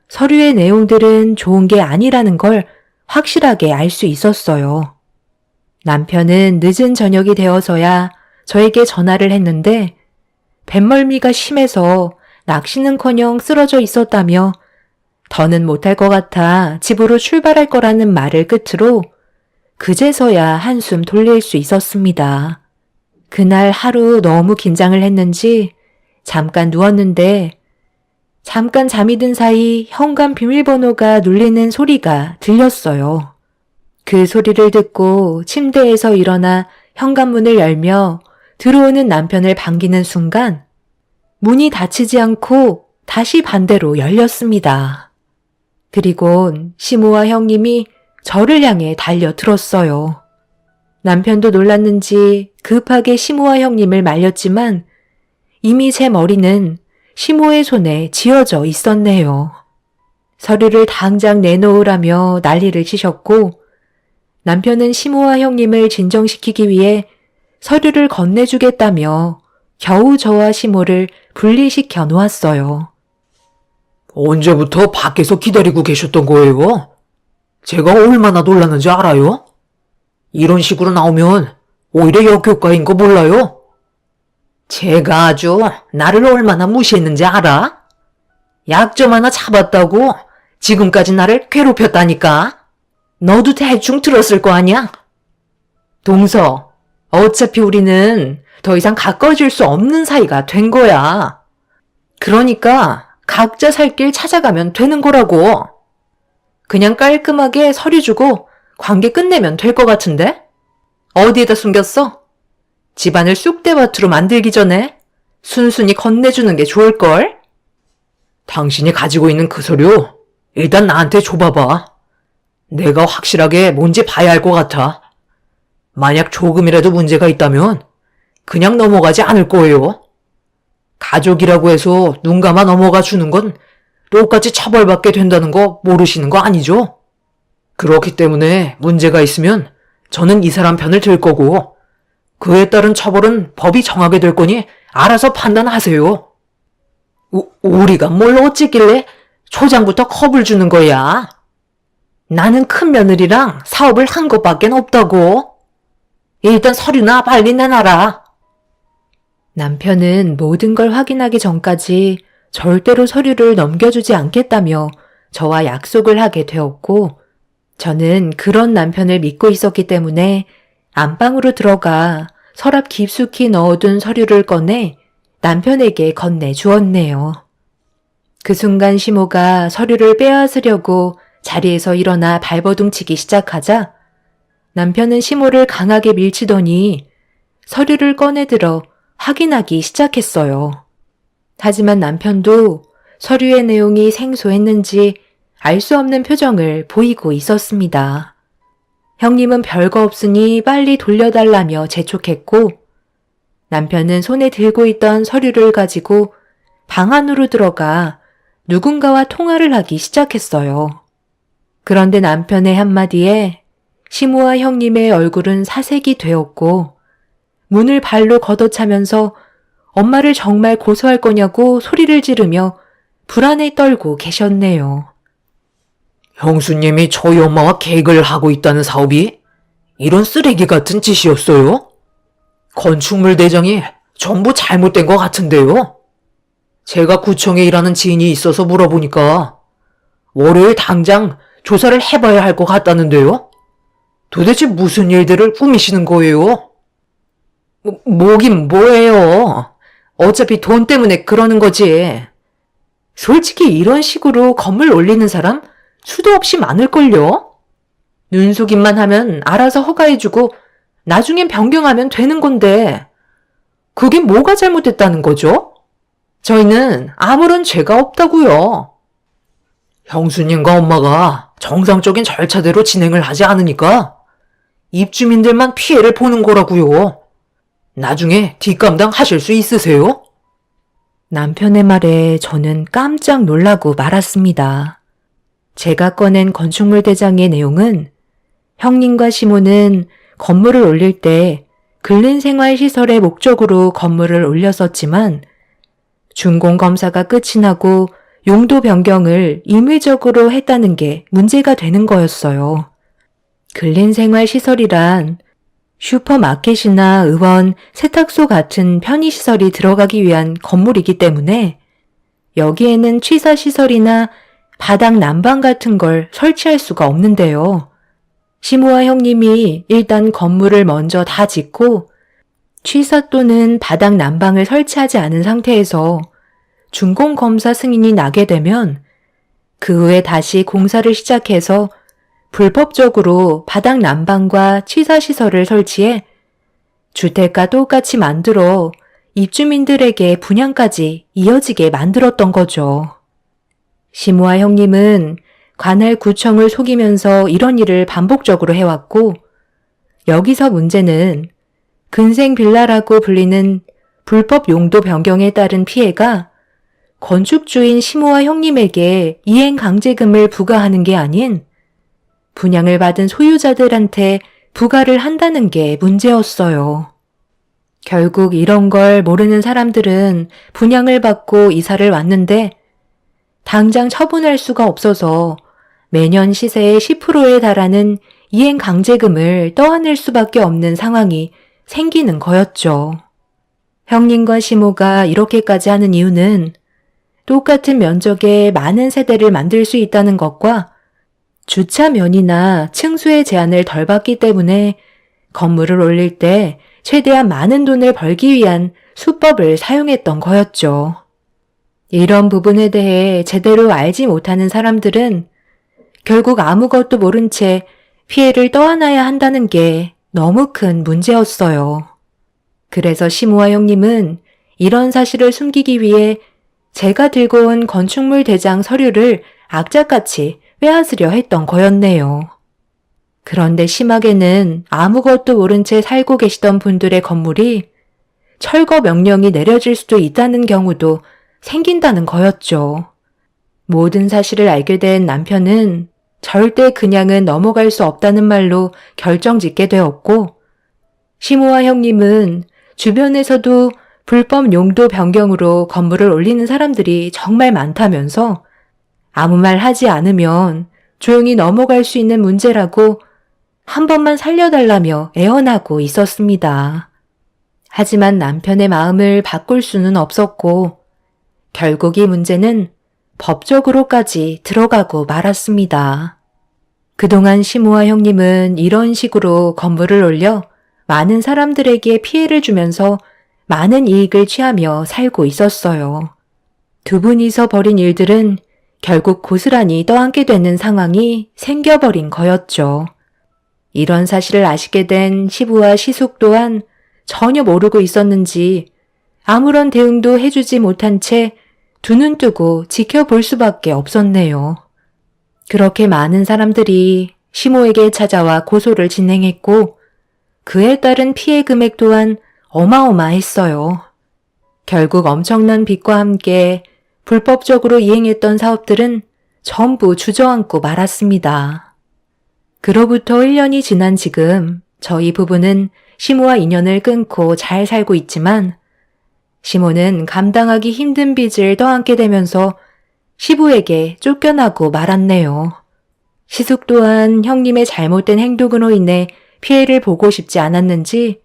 서류의 내용들은 좋은 게 아니라는 걸 확실하게 알 수 있었어요. 남편은 늦은 저녁이 되어서야 저에게 전화를 했는데 뱃멀미가 심해서 낚시는커녕 쓰러져 있었다며 더는 못할 것 같아 집으로 출발할 거라는 말을 끝으로 그제서야 한숨 돌릴 수 있었습니다. 그날 하루 너무 긴장을 했는지 잠깐 누웠는데 잠깐 잠이 든 사이 현관 비밀번호가 눌리는 소리가 들렸어요. 그 소리를 듣고 침대에서 일어나 현관문을 열며 들어오는 남편을 반기는 순간 문이 닫히지 않고 다시 반대로 열렸습니다. 그리곤 시모와 형님이 저를 향해 달려들었어요. 남편도 놀랐는지 급하게 시모와 형님을 말렸지만 이미 제 머리는 시모의 손에 쥐어져 있었네요. 서류를 당장 내놓으라며 난리를 치셨고 남편은 시모와 형님을 진정시키기 위해 서류를 건네주겠다며 겨우 저와 시모를 분리시켜 놓았어요. 언제부터 밖에서 기다리고 계셨던 거예요? 제가 얼마나 놀랐는지 알아요? 이런 식으로 나오면 오히려 역효과인 거 몰라요? 제가 아주 나를 얼마나 무시했는지 알아? 약점 하나 잡았다고 지금까지 나를 괴롭혔다니까? 너도 대충 들었을 거 아니야? 동서, 어차피 우리는 더 이상 가까워질 수 없는 사이가 된 거야. 그러니까 각자 살 길 찾아가면 되는 거라고. 그냥 깔끔하게 서류 주고 관계 끝내면 될 것 같은데? 어디에다 숨겼어? 집안을 쑥대밭으로 만들기 전에 순순히 건네주는 게 좋을걸? 당신이 가지고 있는 그 서류 일단 나한테 줘봐봐. 내가 확실하게 뭔지 봐야 할 것 같아. 만약 조금이라도 문제가 있다면 그냥 넘어가지 않을 거예요. 가족이라고 해서 눈 감아 넘어가 주는 건 똑같이 처벌받게 된다는 거 모르시는 거 아니죠? 그렇기 때문에 문제가 있으면 저는 이 사람 편을 들 거고 그에 따른 처벌은 법이 정하게 될 거니 알아서 판단하세요. 우리가 뭘 어찌길래 초장부터 컵을 주는 거야? 나는 큰 며느리랑 사업을 한 것밖엔 없다고. 일단 서류나 빨리 내놔라. 남편은 모든 걸 확인하기 전까지 절대로 서류를 넘겨주지 않겠다며 저와 약속을 하게 되었고 저는 그런 남편을 믿고 있었기 때문에 안방으로 들어가 서랍 깊숙이 넣어둔 서류를 꺼내 남편에게 건네주었네요. 그 순간 시모가 서류를 빼앗으려고 자리에서 일어나 발버둥치기 시작하자 남편은 시모를 강하게 밀치더니 서류를 꺼내들어 확인하기 시작했어요. 하지만 남편도 서류의 내용이 생소했는지 알 수 없는 표정을 보이고 있었습니다. 형님은 별거 없으니 빨리 돌려달라며 재촉했고 남편은 손에 들고 있던 서류를 가지고 방 안으로 들어가 누군가와 통화를 하기 시작했어요. 그런데 남편의 한마디에 시모와 형님의 얼굴은 사색이 되었고 문을 발로 걷어차면서 엄마를 정말 고소할 거냐고 소리를 지르며 불안에 떨고 계셨네요. 형수님이 저희 엄마와 계획을 하고 있다는 사업이 이런 쓰레기 같은 짓이었어요? 건축물 대장이 전부 잘못된 것 같은데요? 제가 구청에 일하는 지인이 있어서 물어보니까 월요일 당장 조사를 해봐야 할 것 같다는데요? 도대체 무슨 일들을 꾸미시는 거예요? 뭐긴 뭐예요. 어차피 돈 때문에 그러는 거지. 솔직히 이런 식으로 건물 올리는 사람 수도 없이 많을걸요? 눈속임만 하면 알아서 허가해주고 나중엔 변경하면 되는 건데 그게 뭐가 잘못됐다는 거죠? 저희는 아무런 죄가 없다고요. 형수님과 엄마가 정상적인 절차대로 진행을 하지 않으니까 입주민들만 피해를 보는 거라고요. 나중에 뒷감당 하실 수 있으세요? 남편의 말에 저는 깜짝 놀라고 말았습니다. 제가 꺼낸 건축물 대장의 내용은 형님과 시모는 건물을 올릴 때 근린생활시설의 목적으로 건물을 올렸었지만 준공검사가 끝이 나고 용도 변경을 임의적으로 했다는 게 문제가 되는 거였어요. 근린생활시설이란 슈퍼마켓이나 의원, 세탁소 같은 편의시설이 들어가기 위한 건물이기 때문에 여기에는 취사시설이나 바닥 난방 같은 걸 설치할 수가 없는데요. 시모와 형님이 일단 건물을 먼저 다 짓고 취사 또는 바닥 난방을 설치하지 않은 상태에서 준공검사 승인이 나게 되면 그 후에 다시 공사를 시작해서 불법적으로 바닥 난방과 취사시설을 설치해 주택과 똑같이 만들어 입주민들에게 분양까지 이어지게 만들었던 거죠. 시모와 형님은 관할 구청을 속이면서 이런 일을 반복적으로 해왔고 여기서 문제는 근생 빌라라고 불리는 불법 용도 변경에 따른 피해가 건축주인 시모와 형님에게 이행강제금을 부과하는 게 아닌 분양을 받은 소유자들한테 부과를 한다는 게 문제였어요. 결국 이런 걸 모르는 사람들은 분양을 받고 이사를 왔는데 당장 처분할 수가 없어서 매년 시세의 10%에 달하는 이행강제금을 떠안을 수밖에 없는 상황이 생기는 거였죠. 형님과 시모가 이렇게까지 하는 이유는 똑같은 면적에 많은 세대를 만들 수 있다는 것과 주차면이나 층수의 제한을 덜 받기 때문에 건물을 올릴 때 최대한 많은 돈을 벌기 위한 수법을 사용했던 거였죠. 이런 부분에 대해 제대로 알지 못하는 사람들은 결국 아무것도 모른 채 피해를 떠안아야 한다는 게 너무 큰 문제였어요. 그래서 시모와 형님은 이런 사실을 숨기기 위해 제가 들고 온 건축물 대장 서류를 악착같이 빼앗으려 했던 거였네요. 그런데 심하게는 아무것도 모른 채 살고 계시던 분들의 건물이 철거 명령이 내려질 수도 있다는 경우도 생긴다는 거였죠. 모든 사실을 알게 된 남편은 절대 그냥은 넘어갈 수 없다는 말로 결정짓게 되었고 시모와 형님은 주변에서도 불법 용도 변경으로 건물을 올리는 사람들이 정말 많다면서 아무 말 하지 않으면 조용히 넘어갈 수 있는 문제라고 한 번만 살려달라며 애원하고 있었습니다. 하지만 남편의 마음을 바꿀 수는 없었고 결국 이 문제는 법적으로까지 들어가고 말았습니다. 그동안 시모와 형님은 이런 식으로 건물을 올려 많은 사람들에게 피해를 주면서 많은 이익을 취하며 살고 있었어요. 두 분이서 벌인 일들은 결국 고스란히 떠안게 되는 상황이 생겨버린 거였죠. 이런 사실을 아시게 된 시부와 시숙 또한 전혀 모르고 있었는지 아무런 대응도 해주지 못한 채 두 눈 뜨고 지켜볼 수밖에 없었네요. 그렇게 많은 사람들이 시모에게 찾아와 고소를 진행했고 그에 따른 피해 금액 또한 어마어마했어요. 결국 엄청난 빚과 함께 불법적으로 이행했던 사업들은 전부 주저앉고 말았습니다. 그로부터 1년이 지난 지금 저희 부부는 시모와 인연을 끊고 잘 살고 있지만 시모는 감당하기 힘든 빚을 떠안게 되면서 시부에게 쫓겨나고 말았네요. 시숙 또한 형님의 잘못된 행동으로 인해 피해를 보고 싶지 않았는지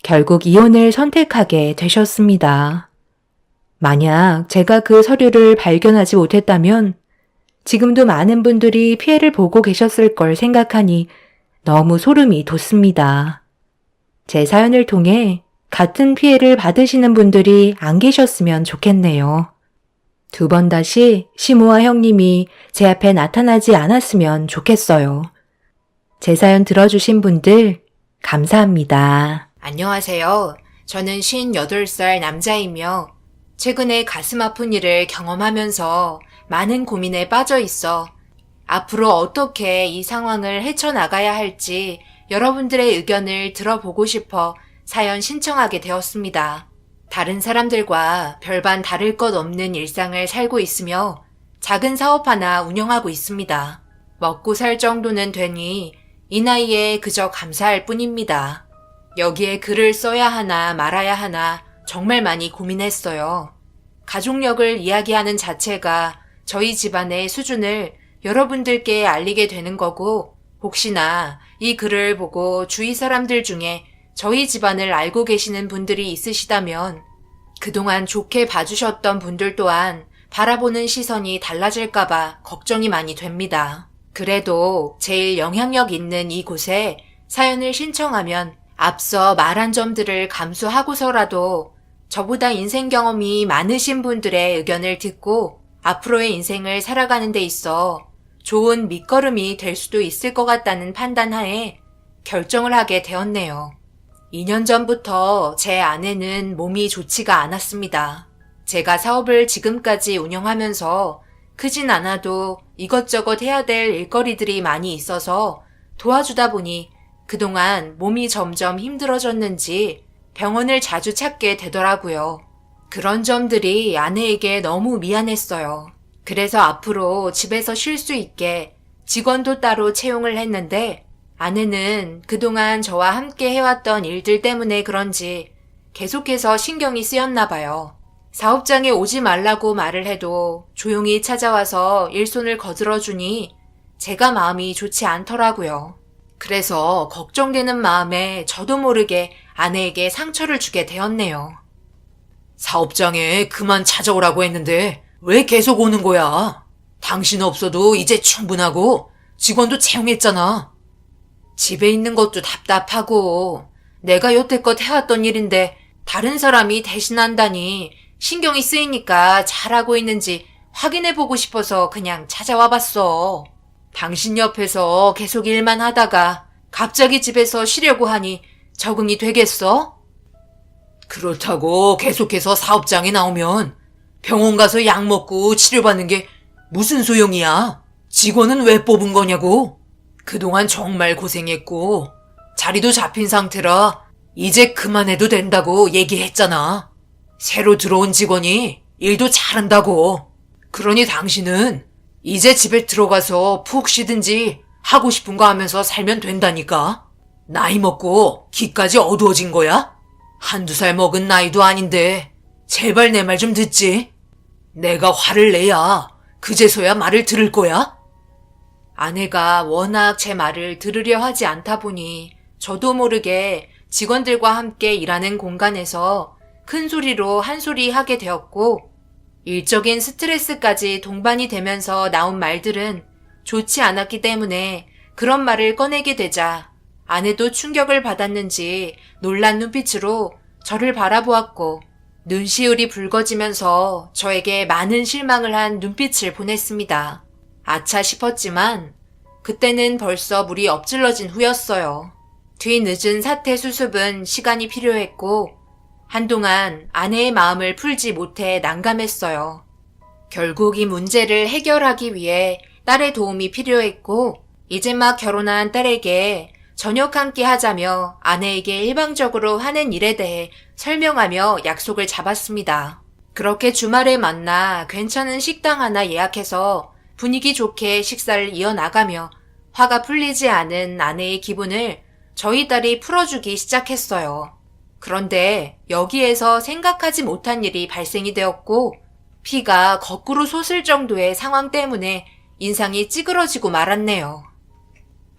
결국 이혼을 선택하게 되셨습니다. 만약 제가 그 서류를 발견하지 못했다면 지금도 많은 분들이 피해를 보고 계셨을 걸 생각하니 너무 소름이 돋습니다. 제 사연을 통해 같은 피해를 받으시는 분들이 안 계셨으면 좋겠네요. 두 번 다시 시모와 형님이 제 앞에 나타나지 않았으면 좋겠어요. 제 사연 들어주신 분들 감사합니다. 안녕하세요. 저는 58살 남자이며 최근에 가슴 아픈 일을 경험하면서 많은 고민에 빠져 있어 앞으로 어떻게 이 상황을 헤쳐나가야 할지 여러분들의 의견을 들어보고 싶어 사연 신청하게 되었습니다. 다른 사람들과 별반 다를 것 없는 일상을 살고 있으며 작은 사업 하나 운영하고 있습니다. 먹고 살 정도는 되니 이 나이에 그저 감사할 뿐입니다. 여기에 글을 써야 하나 말아야 하나 정말 많이 고민했어요. 가족력을 이야기하는 자체가 저희 집안의 수준을 여러분들께 알리게 되는 거고 혹시나 이 글을 보고 주위 사람들 중에 저희 집안을 알고 계시는 분들이 있으시다면 그동안 좋게 봐주셨던 분들 또한 바라보는 시선이 달라질까봐 걱정이 많이 됩니다. 그래도 제일 영향력 있는 이곳에 사연을 신청하면 앞서 말한 점들을 감수하고서라도 저보다 인생 경험이 많으신 분들의 의견을 듣고 앞으로의 인생을 살아가는 데 있어 좋은 밑거름이 될 수도 있을 것 같다는 판단하에 결정을 하게 되었네요. 2년 전부터 제 아내는 몸이 좋지가 않았습니다. 제가 사업을 지금까지 운영하면서 크진 않아도 이것저것 해야 될 일거리들이 많이 있어서 도와주다 보니 그동안 몸이 점점 힘들어졌는지 병원을 자주 찾게 되더라고요. 그런 점들이 아내에게 너무 미안했어요. 그래서 앞으로 집에서 쉴 수 있게 직원도 따로 채용을 했는데 아내는 그동안 저와 함께 해왔던 일들 때문에 그런지 계속해서 신경이 쓰였나 봐요. 사업장에 오지 말라고 말을 해도 조용히 찾아와서 일손을 거들어주니 제가 마음이 좋지 않더라고요. 그래서 걱정되는 마음에 저도 모르게 아내에게 상처를 주게 되었네요. 사업장에 그만 찾아오라고 했는데 왜 계속 오는 거야? 당신 없어도 이제 충분하고 직원도 채용했잖아. 집에 있는 것도 답답하고 내가 여태껏 해왔던 일인데 다른 사람이 대신한다니 신경이 쓰이니까 잘하고 있는지 확인해보고 싶어서 그냥 찾아와 봤어. 당신 옆에서 계속 일만 하다가 갑자기 집에서 쉬려고 하니 적응이 되겠어? 그렇다고 계속해서 사업장에 나오면 병원 가서 약 먹고 치료받는 게 무슨 소용이야? 직원은 왜 뽑은 거냐고? 그동안 정말 고생했고 자리도 잡힌 상태라 이제 그만해도 된다고 얘기했잖아. 새로 들어온 직원이 일도 잘한다고. 그러니 당신은 이제 집에 들어가서 푹 쉬든지 하고 싶은 거 하면서 살면 된다니까. 나이 먹고 귀까지 어두워진 거야? 한두 살 먹은 나이도 아닌데 제발 내 말 좀 듣지. 내가 화를 내야 그제서야 말을 들을 거야? 아내가 워낙 제 말을 들으려 하지 않다 보니 저도 모르게 직원들과 함께 일하는 공간에서 큰 소리로 한 소리 하게 되었고 일적인 스트레스까지 동반이 되면서 나온 말들은 좋지 않았기 때문에 그런 말을 꺼내게 되자 아내도 충격을 받았는지 놀란 눈빛으로 저를 바라보았고 눈시울이 붉어지면서 저에게 많은 실망을 한 눈빛을 보냈습니다. 아차 싶었지만 그때는 벌써 물이 엎질러진 후였어요. 뒤늦은 사태 수습은 시간이 필요했고 한동안 아내의 마음을 풀지 못해 난감했어요. 결국 이 문제를 해결하기 위해 딸의 도움이 필요했고 이제 막 결혼한 딸에게 저녁 함께 하자며 아내에게 일방적으로 하는 일에 대해 설명하며 약속을 잡았습니다. 그렇게 주말에 만나 괜찮은 식당 하나 예약해서 분위기 좋게 식사를 이어나가며 화가 풀리지 않은 아내의 기분을 저희 딸이 풀어주기 시작했어요. 그런데 여기에서 생각하지 못한 일이 발생이 되었고 피가 거꾸로 솟을 정도의 상황 때문에 인상이 찌그러지고 말았네요.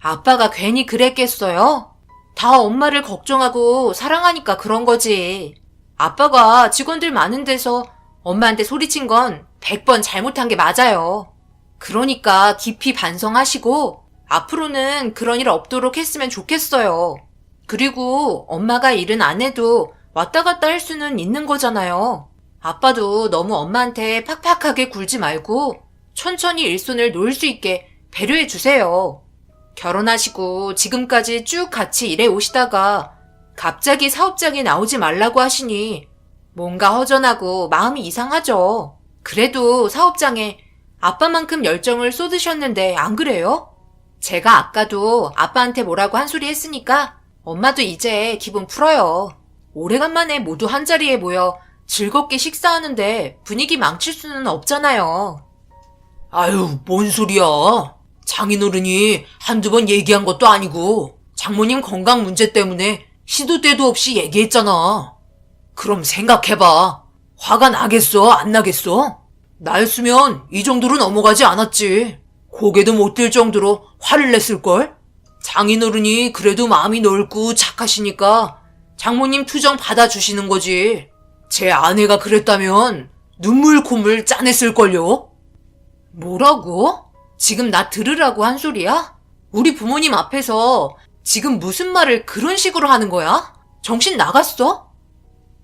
아빠가 괜히 그랬겠어요? 다 엄마를 걱정하고 사랑하니까 그런 거지. 아빠가 직원들 많은 데서 엄마한테 소리친 건 100번 잘못한 게 맞아요. 그러니까 깊이 반성하시고 앞으로는 그런 일 없도록 했으면 좋겠어요. 그리고 엄마가 일은 안 해도 왔다 갔다 할 수는 있는 거잖아요. 아빠도 너무 엄마한테 팍팍하게 굴지 말고 천천히 일손을 놓을 수 있게 배려해 주세요. 결혼하시고 지금까지 쭉 같이 일해 오시다가 갑자기 사업장에 나오지 말라고 하시니 뭔가 허전하고 마음이 이상하죠. 그래도 사업장에 아빠만큼 열정을 쏟으셨는데 안 그래요? 제가 아까도 아빠한테 뭐라고 한 소리 했으니까 엄마도 이제 기분 풀어요. 오래간만에 모두 한자리에 모여 즐겁게 식사하는데 분위기 망칠 수는 없잖아요. 아유, 뭔 소리야. 장인어른이 한두 번 얘기한 것도 아니고 장모님 건강 문제 때문에 시도 때도 없이 얘기했잖아. 그럼 생각해봐. 화가 나겠어? 안 나겠어? 나였으면 이 정도로 넘어가지 않았지. 고개도 못 들 정도로 화를 냈을걸? 장인어른이 그래도 마음이 넓고 착하시니까 장모님 투정 받아주시는 거지. 제 아내가 그랬다면 눈물 콧물 짜냈을걸요? 뭐라고? 지금 나 들으라고 한 소리야? 우리 부모님 앞에서 지금 무슨 말을 그런 식으로 하는 거야? 정신 나갔어?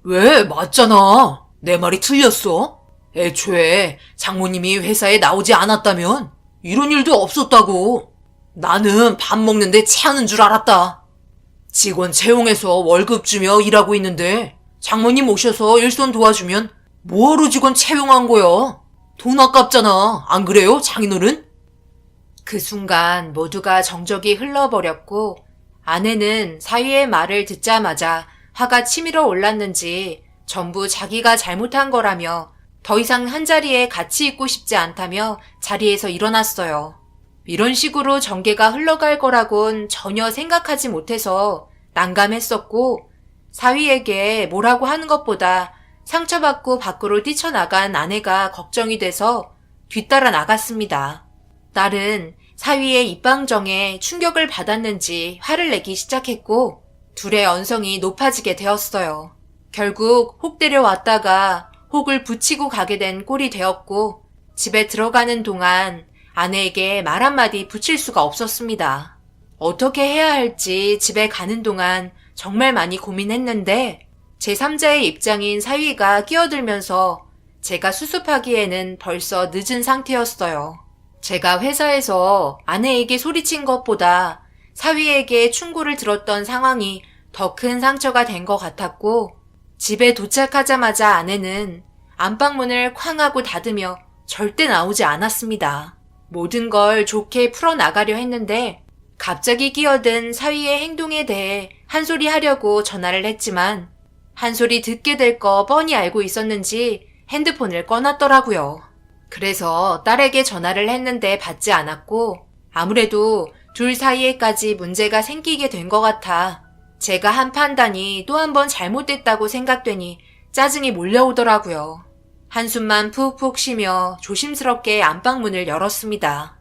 왜? 맞잖아. 내 말이 틀렸어. 애초에 장모님이 회사에 나오지 않았다면 이런 일도 없었다고. 나는 밥 먹는데 체하는 줄 알았다. 직원 채용해서 월급 주며 일하고 있는데 장모님 오셔서 일손 도와주면 뭐하러 직원 채용한 거야? 돈 아깝잖아. 안 그래요, 장인어른? 그 순간 모두가 정적이 흘러버렸고 아내는 사위의 말을 듣자마자 화가 치밀어 올랐는지 전부 자기가 잘못한 거라며 더 이상 한자리에 같이 있고 싶지 않다며 자리에서 일어났어요. 이런 식으로 전개가 흘러갈 거라곤 전혀 생각하지 못해서 난감했었고 사위에게 뭐라고 하는 것보다 상처받고 밖으로 뛰쳐나간 아내가 걱정이 돼서 뒤따라 나갔습니다. 딸은 사위의 입방정에 충격을 받았는지 화를 내기 시작했고 둘의 언성이 높아지게 되었어요. 결국 혹 데려왔다가 혹을 붙이고 가게 된 꼴이 되었고 집에 들어가는 동안 아내에게 말 한마디 붙일 수가 없었습니다. 어떻게 해야 할지 집에 가는 동안 정말 많이 고민했는데 제3자의 입장인 사위가 끼어들면서 제가 수습하기에는 벌써 늦은 상태였어요. 제가 회사에서 아내에게 소리친 것보다 사위에게 충고를 들었던 상황이 더 큰 상처가 된 것 같았고 집에 도착하자마자 아내는 안방문을 쾅 하고 닫으며 절대 나오지 않았습니다. 모든 걸 좋게 풀어나가려 했는데 갑자기 끼어든 사위의 행동에 대해 한 소리 하려고 전화를 했지만 한 소리 듣게 될 거 뻔히 알고 있었는지 핸드폰을 꺼놨더라고요. 그래서 딸에게 전화를 했는데 받지 않았고 아무래도 둘 사이에까지 문제가 생기게 된 것 같아 제가 한 판단이 또 한 번 잘못됐다고 생각되니 짜증이 몰려오더라고요. 한숨만 푹푹 쉬며 조심스럽게 안방문을 열었습니다.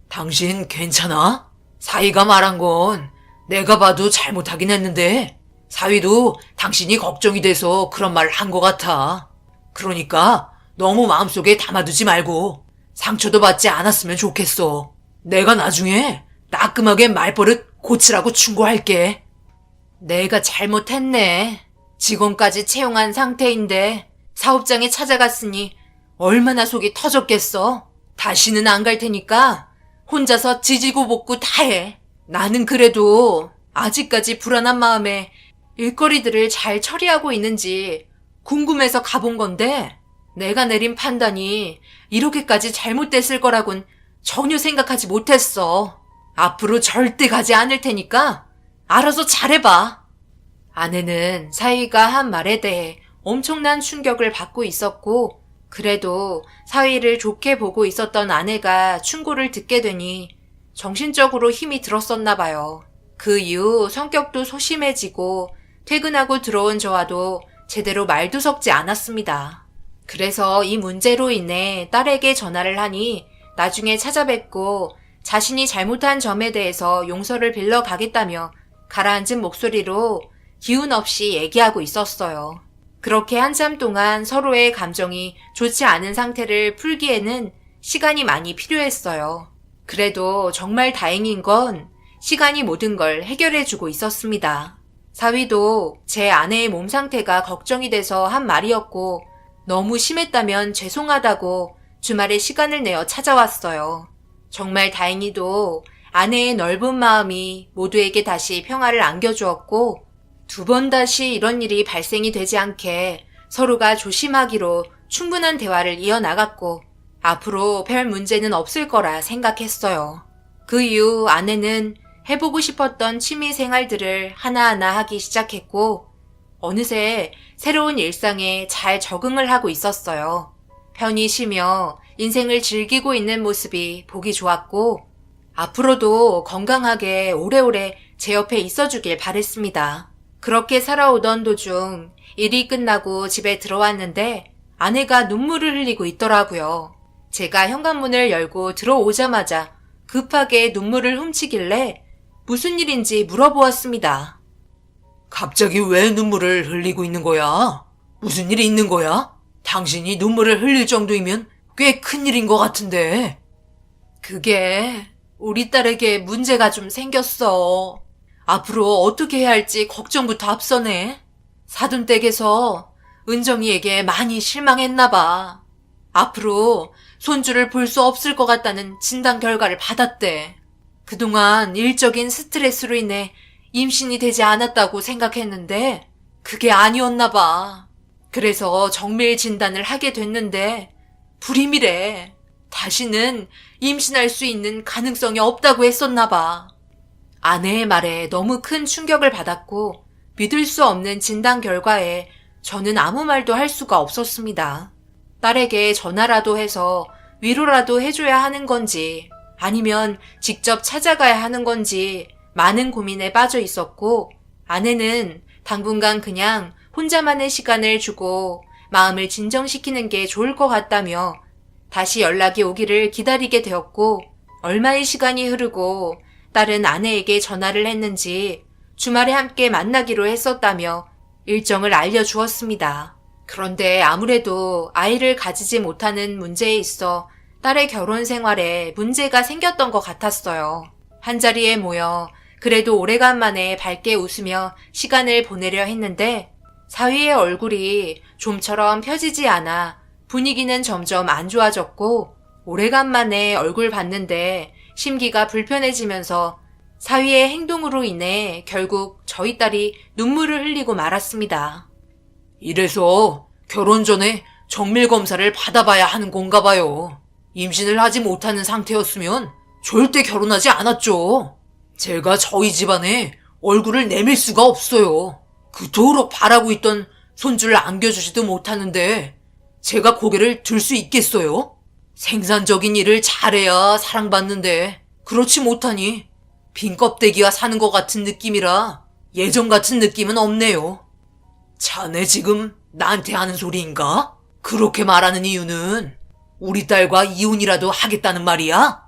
당신 괜찮아? 사위가 말한 건 내가 봐도 잘못하긴 했는데 사위도 당신이 걱정이 돼서 그런 말을 한 것 같아. 그러니까 너무 마음속에 담아두지 말고 상처도 받지 않았으면 좋겠어. 내가 나중에 따끔하게 말버릇 고치라고 충고할게. 내가 잘못했네. 직원까지 채용한 상태인데 사업장에 찾아갔으니 얼마나 속이 터졌겠어. 다시는 안 갈 테니까 혼자서 지지고 볶고 다 해. 나는 그래도 아직까지 불안한 마음에 일거리들을 잘 처리하고 있는지 궁금해서 가본 건데 내가 내린 판단이 이렇게까지 잘못됐을 거라곤 전혀 생각하지 못했어. 앞으로 절대 가지 않을 테니까 알아서 잘해봐. 아내는 사위가 한 말에 대해 엄청난 충격을 받고 있었고 그래도 사위를 좋게 보고 있었던 아내가 충고를 듣게 되니 정신적으로 힘이 들었었나 봐요. 그 이후 성격도 소심해지고 퇴근하고 들어온 저와도 제대로 말도 섞지 않았습니다. 그래서 이 문제로 인해 딸에게 전화를 하니 나중에 찾아뵙고 자신이 잘못한 점에 대해서 용서를 빌러 가겠다며 가라앉은 목소리로 기운 없이 얘기하고 있었어요. 그렇게 한참 동안 서로의 감정이 좋지 않은 상태를 풀기에는 시간이 많이 필요했어요. 그래도 정말 다행인 건 시간이 모든 걸 해결해주고 있었습니다. 사위도 제 아내의 몸 상태가 걱정이 돼서 한 말이었고 너무 심했다면 죄송하다고 주말에 시간을 내어 찾아왔어요. 정말 다행히도 아내의 넓은 마음이 모두에게 다시 평화를 안겨주었고 2번 다시 이런 일이 발생이 되지 않게 서로가 조심하기로 충분한 대화를 이어나갔고 앞으로 별 문제는 없을 거라 생각했어요. 그 이후 아내는 해보고 싶었던 취미 생활들을 하나하나 하기 시작했고 어느새 새로운 일상에 잘 적응을 하고 있었어요. 편히 쉬며 인생을 즐기고 있는 모습이 보기 좋았고 앞으로도 건강하게 오래오래 제 옆에 있어주길 바랬습니다. 그렇게 살아오던 도중 일이 끝나고 집에 들어왔는데 아내가 눈물을 흘리고 있더라고요. 제가 현관문을 열고 들어오자마자 급하게 눈물을 훔치길래 무슨 일인지 물어보았습니다. 갑자기 왜 눈물을 흘리고 있는 거야? 무슨 일이 있는 거야? 당신이 눈물을 흘릴 정도이면 꽤 큰일인 것 같은데. 그게 우리 딸에게 문제가 좀 생겼어. 앞으로 어떻게 해야 할지 걱정부터 앞서네. 사돈댁에서 은정이에게 많이 실망했나 봐. 앞으로 손주를 볼 수 없을 것 같다는 진단 결과를 받았대. 그동안 일적인 스트레스로 인해 임신이 되지 않았다고 생각했는데 그게 아니었나 봐. 그래서 정밀 진단을 하게 됐는데 불임이래. 다시는 임신할 수 있는 가능성이 없다고 했었나 봐. 아내의 말에 너무 큰 충격을 받았고 믿을 수 없는 진단 결과에 저는 아무 말도 할 수가 없었습니다. 딸에게 전화라도 해서 위로라도 해줘야 하는 건지 아니면 직접 찾아가야 하는 건지 많은 고민에 빠져 있었고 아내는 당분간 그냥 혼자만의 시간을 주고 마음을 진정시키는 게 좋을 것 같다며 다시 연락이 오기를 기다리게 되었고 얼마의 시간이 흐르고 딸은 아내에게 전화를 했는지 주말에 함께 만나기로 했었다며 일정을 알려주었습니다. 그런데 아무래도 아이를 가지지 못하는 문제에 있어 딸의 결혼 생활에 문제가 생겼던 것 같았어요. 한자리에 모여 그래도 오래간만에 밝게 웃으며 시간을 보내려 했는데 사위의 얼굴이 좀처럼 펴지지 않아 분위기는 점점 안 좋아졌고 오래간만에 얼굴 봤는데 심기가 불편해지면서 사위의 행동으로 인해 결국 저희 딸이 눈물을 흘리고 말았습니다. 이래서 결혼 전에 정밀 검사를 받아봐야 하는 건가 봐요. 임신을 하지 못하는 상태였으면 절대 결혼하지 않았죠. 제가 저희 집안에 얼굴을 내밀 수가 없어요. 그토록 바라고 있던 손주를 안겨주지도 못하는데 제가 고개를 들 수 있겠어요? 생산적인 일을 잘해야 사랑받는데 그렇지 못하니 빈 껍데기와 사는 것 같은 느낌이라 예전 같은 느낌은 없네요. 자네 지금 나한테 하는 소리인가? 그렇게 말하는 이유는 우리 딸과 이혼이라도 하겠다는 말이야?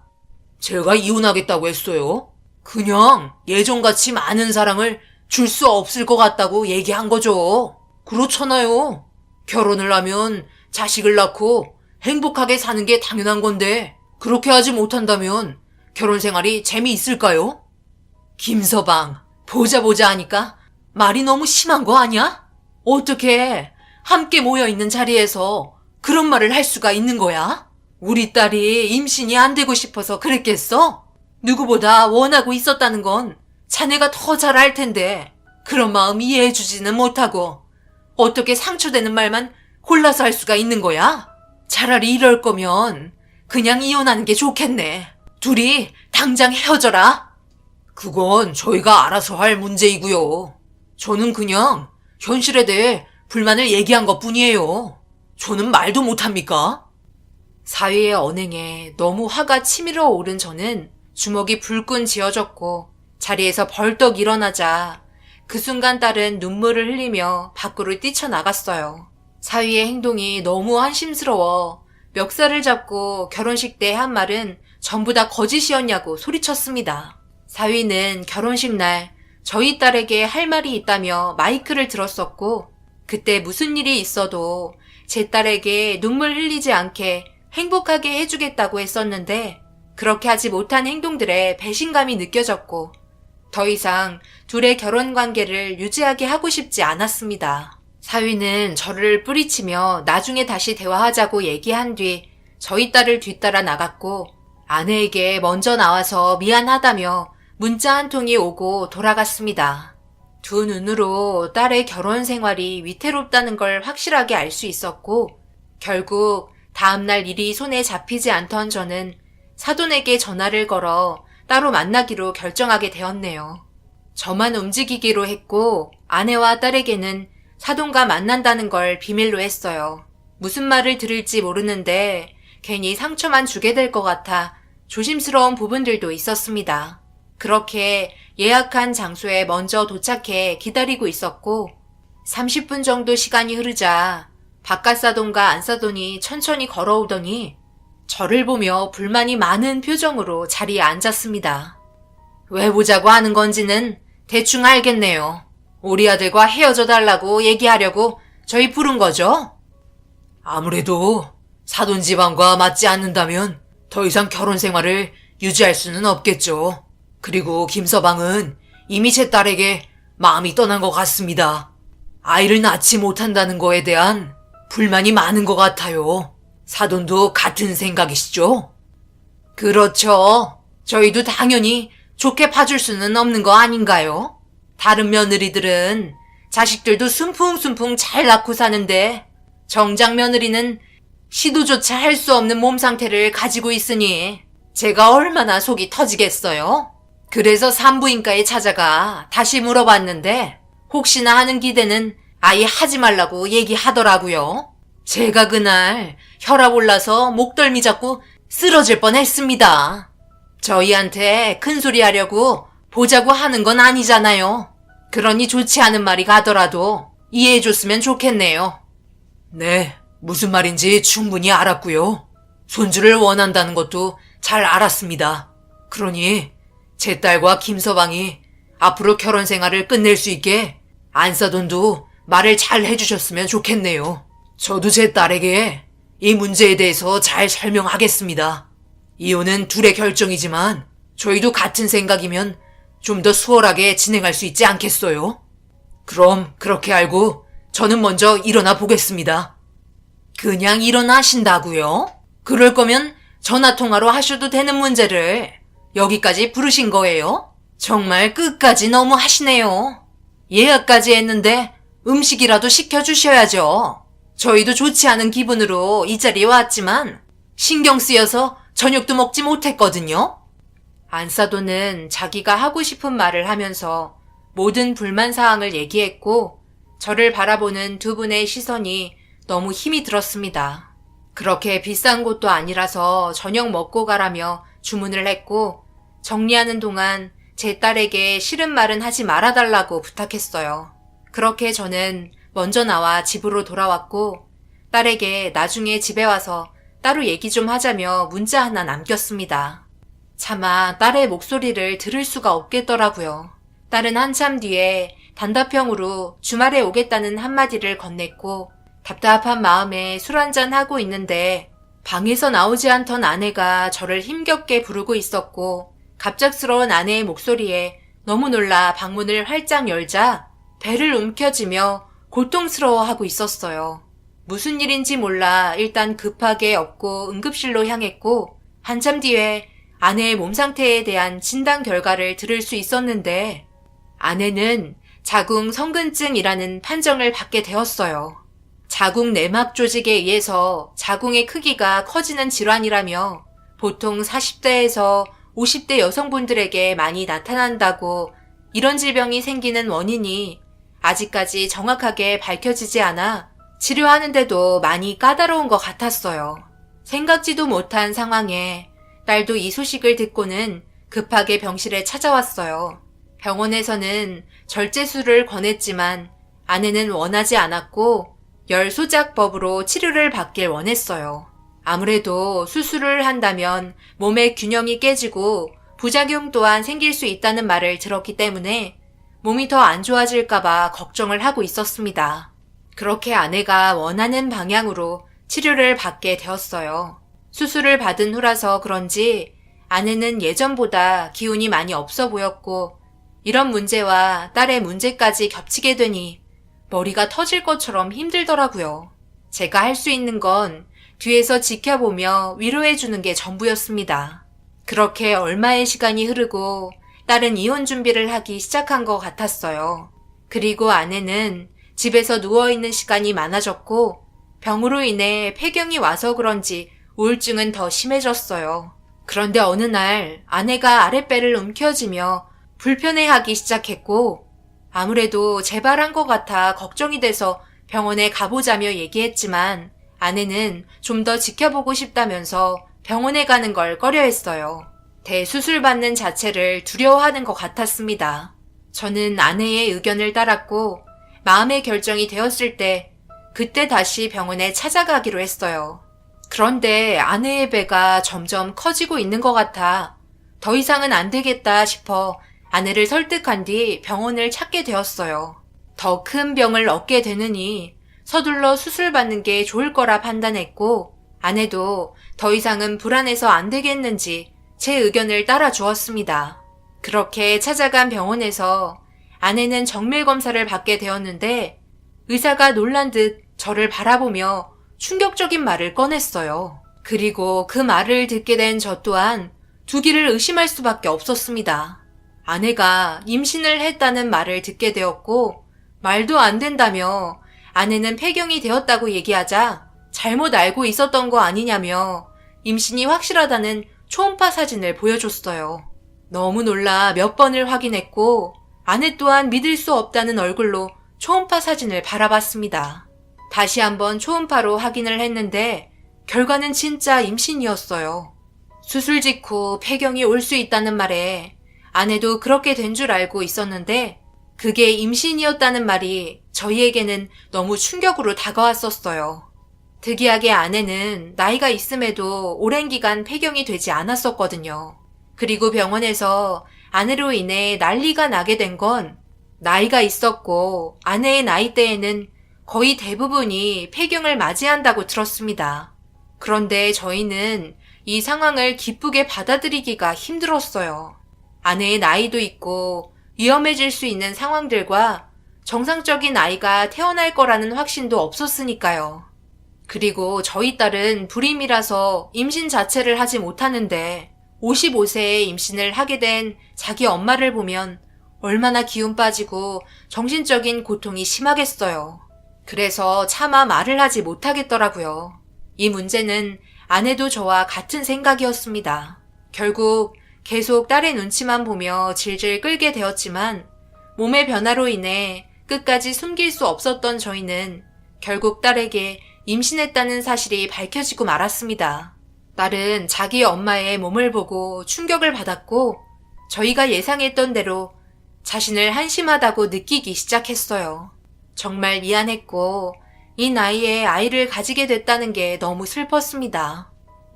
제가 이혼하겠다고 했어요. 그냥 예전같이 많은 사랑을 줄 수 없을 것 같다고 얘기한 거죠. 그렇잖아요. 결혼을 하면 자식을 낳고 행복하게 사는 게 당연한 건데 그렇게 하지 못한다면 결혼 생활이 재미있을까요? 김서방, 보자 하니까 말이 너무 심한 거 아니야? 어떻게 함께 모여있는 자리에서 그런 말을 할 수가 있는 거야? 우리 딸이 임신이 안 되고 싶어서 그랬겠어? 누구보다 원하고 있었다는 건 자네가 더 잘 알 텐데 그런 마음 이해해주지는 못하고 어떻게 상처되는 말만 골라서 할 수가 있는 거야? 차라리 이럴 거면 그냥 이혼하는 게 좋겠네. 둘이 당장 헤어져라. 그건 저희가 알아서 할 문제이고요. 저는 그냥 현실에 대해 불만을 얘기한 것뿐이에요. 저는 말도 못합니까? 사위의 언행에 너무 화가 치밀어 오른 저는 주먹이 불끈 쥐어졌고 자리에서 벌떡 일어나자 그 순간 딸은 눈물을 흘리며 밖으로 뛰쳐나갔어요. 사위의 행동이 너무 한심스러워 멱살을 잡고 결혼식 때 한 말은 전부 다 거짓이었냐고 소리쳤습니다. 사위는 결혼식 날 저희 딸에게 할 말이 있다며 마이크를 들었었고 그때 무슨 일이 있어도 제 딸에게 눈물 흘리지 않게 행복하게 해주겠다고 했었는데 그렇게 하지 못한 행동들에 배신감이 느껴졌고 더 이상 둘의 결혼 관계를 유지하게 하고 싶지 않았습니다. 사위는 저를 뿌리치며 나중에 다시 대화하자고 얘기한 뒤 저희 딸을 뒤따라 나갔고 아내에게 먼저 나와서 미안하다며 문자 한 통이 오고 돌아갔습니다. 두 눈으로 딸의 결혼 생활이 위태롭다는 걸 확실하게 알 수 있었고 결국 다음날 일이 손에 잡히지 않던 저는 사돈에게 전화를 걸어 따로 만나기로 결정하게 되었네요. 저만 움직이기로 했고 아내와 딸에게는 사돈과 만난다는 걸 비밀로 했어요. 무슨 말을 들을지 모르는데 괜히 상처만 주게 될 것 같아 조심스러운 부분들도 있었습니다. 그렇게 예약한 장소에 먼저 도착해 기다리고 있었고 30분 정도 시간이 흐르자 바깥 사돈과 안 사돈이 천천히 걸어오더니 저를 보며 불만이 많은 표정으로 자리에 앉았습니다. 왜 보자고 하는 건지는 대충 알겠네요. 우리 아들과 헤어져 달라고 얘기하려고 저희 부른 거죠? 아무래도 사돈 집안과 맞지 않는다면 더 이상 결혼 생활을 유지할 수는 없겠죠. 그리고 김서방은 이미 제 딸에게 마음이 떠난 것 같습니다. 아이를 낳지 못한다는 거에 대한 불만이 많은 것 같아요. 사돈도 같은 생각이시죠? 그렇죠. 저희도 당연히 좋게 봐줄 수는 없는 거 아닌가요? 다른 며느리들은 자식들도 순풍순풍 잘 낳고 사는데 정작 며느리는 시도조차 할 수 없는 몸 상태를 가지고 있으니 제가 얼마나 속이 터지겠어요? 그래서 산부인과에 찾아가 다시 물어봤는데 혹시나 하는 기대는 아예 하지 말라고 얘기하더라고요. 제가 그날 혈압 올라서 목덜미 잡고 쓰러질 뻔했습니다. 저희한테 큰소리 하려고 보자고 하는 건 아니잖아요. 그러니 좋지 않은 말이 가더라도 이해해줬으면 좋겠네요. 네, 무슨 말인지 충분히 알았고요. 손주를 원한다는 것도 잘 알았습니다. 그러니 제 딸과 김서방이 앞으로 결혼 생활을 끝낼 수 있게 안사돈도 말을 잘 해주셨으면 좋겠네요. 저도 제 딸에게 이 문제에 대해서 잘 설명하겠습니다. 이혼은 둘의 결정이지만 저희도 같은 생각이면 좀 더 수월하게 진행할 수 있지 않겠어요? 그럼 그렇게 알고 저는 먼저 일어나 보겠습니다. 그냥 일어나신다고요? 그럴 거면 전화통화로 하셔도 되는 문제를 여기까지 부르신 거예요? 정말 끝까지 너무 하시네요. 예약까지 했는데 음식이라도 시켜주셔야죠. 저희도 좋지 않은 기분으로 이 자리에 왔지만 신경 쓰여서 저녁도 먹지 못했거든요. 안사돈은 자기가 하고 싶은 말을 하면서 모든 불만 사항을 얘기했고 저를 바라보는 두 분의 시선이 너무 힘이 들었습니다. 그렇게 비싼 곳도 아니라서 저녁 먹고 가라며 주문을 했고 정리하는 동안 제 딸에게 싫은 말은 하지 말아달라고 부탁했어요. 그렇게 저는 먼저 나와 집으로 돌아왔고 딸에게 나중에 집에 와서 따로 얘기 좀 하자며 문자 하나 남겼습니다. 차마 딸의 목소리를 들을 수가 없겠더라고요. 딸은 한참 뒤에 단답형으로 주말에 오겠다는 한마디를 건넸고 답답한 마음에 술 한잔 하고 있는데 방에서 나오지 않던 아내가 저를 힘겹게 부르고 있었고 갑작스러운 아내의 목소리에 너무 놀라 방문을 활짝 열자 배를 움켜쥐며 고통스러워하고 있었어요. 무슨 일인지 몰라 일단 급하게 업고 응급실로 향했고 한참 뒤에 아내의 몸 상태에 대한 진단 결과를 들을 수 있었는데 아내는 자궁 성근증이라는 판정을 받게 되었어요. 자궁 내막 조직에 의해서 자궁의 크기가 커지는 질환이라며 보통 40대에서 50대 여성분들에게 많이 나타난다고 이런 질병이 생기는 원인이 아직까지 정확하게 밝혀지지 않아 치료하는데도 많이 까다로운 것 같았어요. 생각지도 못한 상황에 딸도 이 소식을 듣고는 급하게 병실에 찾아왔어요. 병원에서는 절제술을 권했지만 아내는 원하지 않았고 열소작법으로 치료를 받길 원했어요. 아무래도 수술을 한다면 몸의 균형이 깨지고 부작용 또한 생길 수 있다는 말을 들었기 때문에 몸이 더 안 좋아질까봐 걱정을 하고 있었습니다. 그렇게 아내가 원하는 방향으로 치료를 받게 되었어요. 수술을 받은 후라서 그런지 아내는 예전보다 기운이 많이 없어 보였고 이런 문제와 딸의 문제까지 겹치게 되니 머리가 터질 것처럼 힘들더라고요. 제가 할 수 있는 건 뒤에서 지켜보며 위로해주는 게 전부였습니다. 그렇게 얼마의 시간이 흐르고 딸은 이혼 준비를 하기 시작한 것 같았어요. 그리고 아내는 집에서 누워있는 시간이 많아졌고 병으로 인해 폐경이 와서 그런지 우울증은 더 심해졌어요. 그런데 어느 날 아내가 아랫배를 움켜쥐며 불편해하기 시작했고 아무래도 재발한 것 같아 걱정이 돼서 병원에 가보자며 얘기했지만 아내는 좀 더 지켜보고 싶다면서 병원에 가는 걸 꺼려했어요. 대수술 받는 자체를 두려워하는 것 같았습니다. 저는 아내의 의견을 따랐고 마음의 결정이 되었을 때 그때 다시 병원에 찾아가기로 했어요. 그런데 아내의 배가 점점 커지고 있는 것 같아 더 이상은 안 되겠다 싶어 아내를 설득한 뒤 병원을 찾게 되었어요. 더 큰 병을 얻게 되느니 서둘러 수술받는 게 좋을 거라 판단했고 아내도 더 이상은 불안해서 안 되겠는지 제 의견을 따라 주었습니다. 그렇게 찾아간 병원에서 아내는 정밀 검사를 받게 되었는데 의사가 놀란 듯 저를 바라보며 충격적인 말을 꺼냈어요. 그리고 그 말을 듣게 된 저 또한 두기를 의심할 수밖에 없었습니다. 아내가 임신을 했다는 말을 듣게 되었고 말도 안 된다며 아내는 폐경이 되었다고 얘기하자 잘못 알고 있었던 거 아니냐며 임신이 확실하다는 초음파 사진을 보여줬어요. 너무 놀라 몇 번을 확인했고 아내 또한 믿을 수 없다는 얼굴로 초음파 사진을 바라봤습니다. 다시 한번 초음파로 확인을 했는데 결과는 진짜 임신이었어요. 수술 직후 폐경이 올 수 있다는 말에 아내도 그렇게 된 줄 알고 있었는데 그게 임신이었다는 말이 저희에게는 너무 충격으로 다가왔었어요. 특이하게 아내는 나이가 있음에도 오랜 기간 폐경이 되지 않았었거든요. 그리고 병원에서 아내로 인해 난리가 나게 된 건 나이가 있었고 아내의 나이대에는 거의 대부분이 폐경을 맞이한다고 들었습니다. 그런데 저희는 이 상황을 기쁘게 받아들이기가 힘들었어요. 아내의 나이도 있고 위험해질 수 있는 상황들과 정상적인 아이가 태어날 거라는 확신도 없었으니까요. 그리고 저희 딸은 불임이라서 임신 자체를 하지 못하는데 55세에 임신을 하게 된 자기 엄마를 보면 얼마나 기운 빠지고 정신적인 고통이 심하겠어요. 그래서 차마 말을 하지 못하겠더라고요. 이 문제는 아내도 저와 같은 생각이었습니다. 결국 계속 딸의 눈치만 보며 질질 끌게 되었지만 몸의 변화로 인해 끝까지 숨길 수 없었던 저희는 결국 딸에게 임신했다는 사실이 밝혀지고 말았습니다. 딸은 자기 엄마의 몸을 보고 충격을 받았고 저희가 예상했던 대로 자신을 한심하다고 느끼기 시작했어요. 정말 미안했고 이 나이에 아이를 가지게 됐다는 게 너무 슬펐습니다.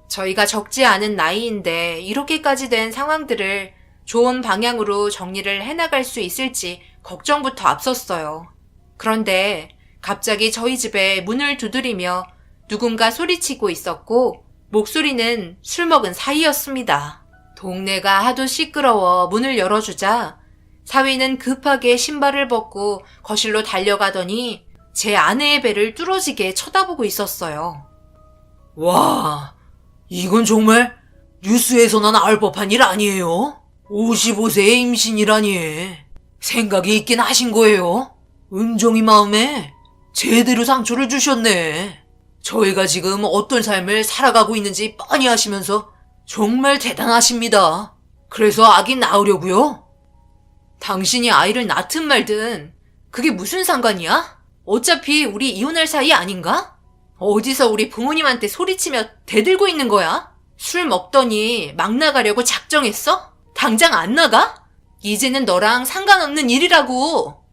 저희가 적지 않은 나이인데 이렇게까지 된 상황들을 좋은 방향으로 정리를 해나갈 수 있을지 걱정부터 앞섰어요. 그런데 갑자기 저희 집에 문을 두드리며 누군가 소리치고 있었고 목소리는 술 먹은 사이였습니다. 동네가 하도 시끄러워 문을 열어주자 사위는 급하게 신발을 벗고 거실로 달려가더니 제 아내의 배를 뚫어지게 쳐다보고 있었어요. 와, 이건 정말 뉴스에서나 나올 법한 일 아니에요? 55세의 임신이라니. 생각이 있긴 하신 거예요? 은종이 마음에 제대로 상처를 주셨네. 저희가 지금 어떤 삶을 살아가고 있는지 뻔히 아시면서 정말 대단하십니다. 그래서 아기 낳으려고요? 당신이 아이를 낳든 말든 그게 무슨 상관이야? 어차피 우리 이혼할 사이 아닌가? 어디서 우리 부모님한테 소리치며 대들고 있는 거야? 술 먹더니 막 나가려고 작정했어? 당장 안 나가? 이제는 너랑 상관없는 일이라고.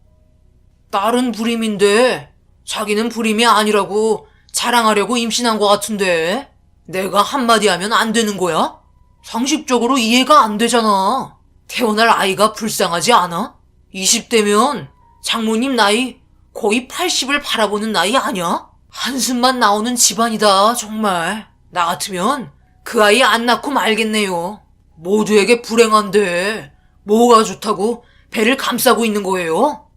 딸은 불임인데 자기는 불임이 아니라고 자랑하려고 임신한 것 같은데 내가 한마디 하면 안 되는 거야? 상식적으로 이해가 안 되잖아. 태어날 아이가 불쌍하지 않아? 20대면 장모님 나이 거의 80을 바라보는 나이 아니야? 한숨만 나오는 집안이다 정말. 나 같으면 그 아이 안 낳고 말겠네요. 모두에게 불행한데 뭐가 좋다고 배를 감싸고 있는 거예요?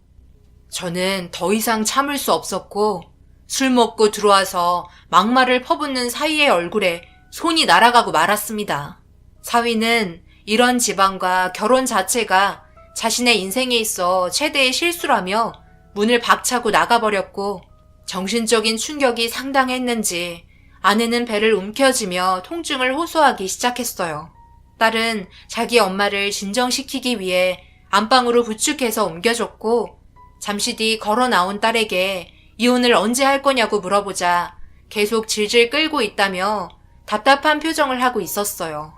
저는 더 이상 참을 수 없었고 술 먹고 들어와서 막말을 퍼붓는 사위의 얼굴에 손이 날아가고 말았습니다. 사위는 이런 집안과 결혼 자체가 자신의 인생에 있어 최대의 실수라며 문을 박차고 나가버렸고 정신적인 충격이 상당했는지 아내는 배를 움켜쥐며 통증을 호소하기 시작했어요. 딸은 자기 엄마를 진정시키기 위해 안방으로 부축해서 옮겨줬고 잠시 뒤 걸어 나온 딸에게 이혼을 언제 할 거냐고 물어보자 계속 질질 끌고 있다며 답답한 표정을 하고 있었어요.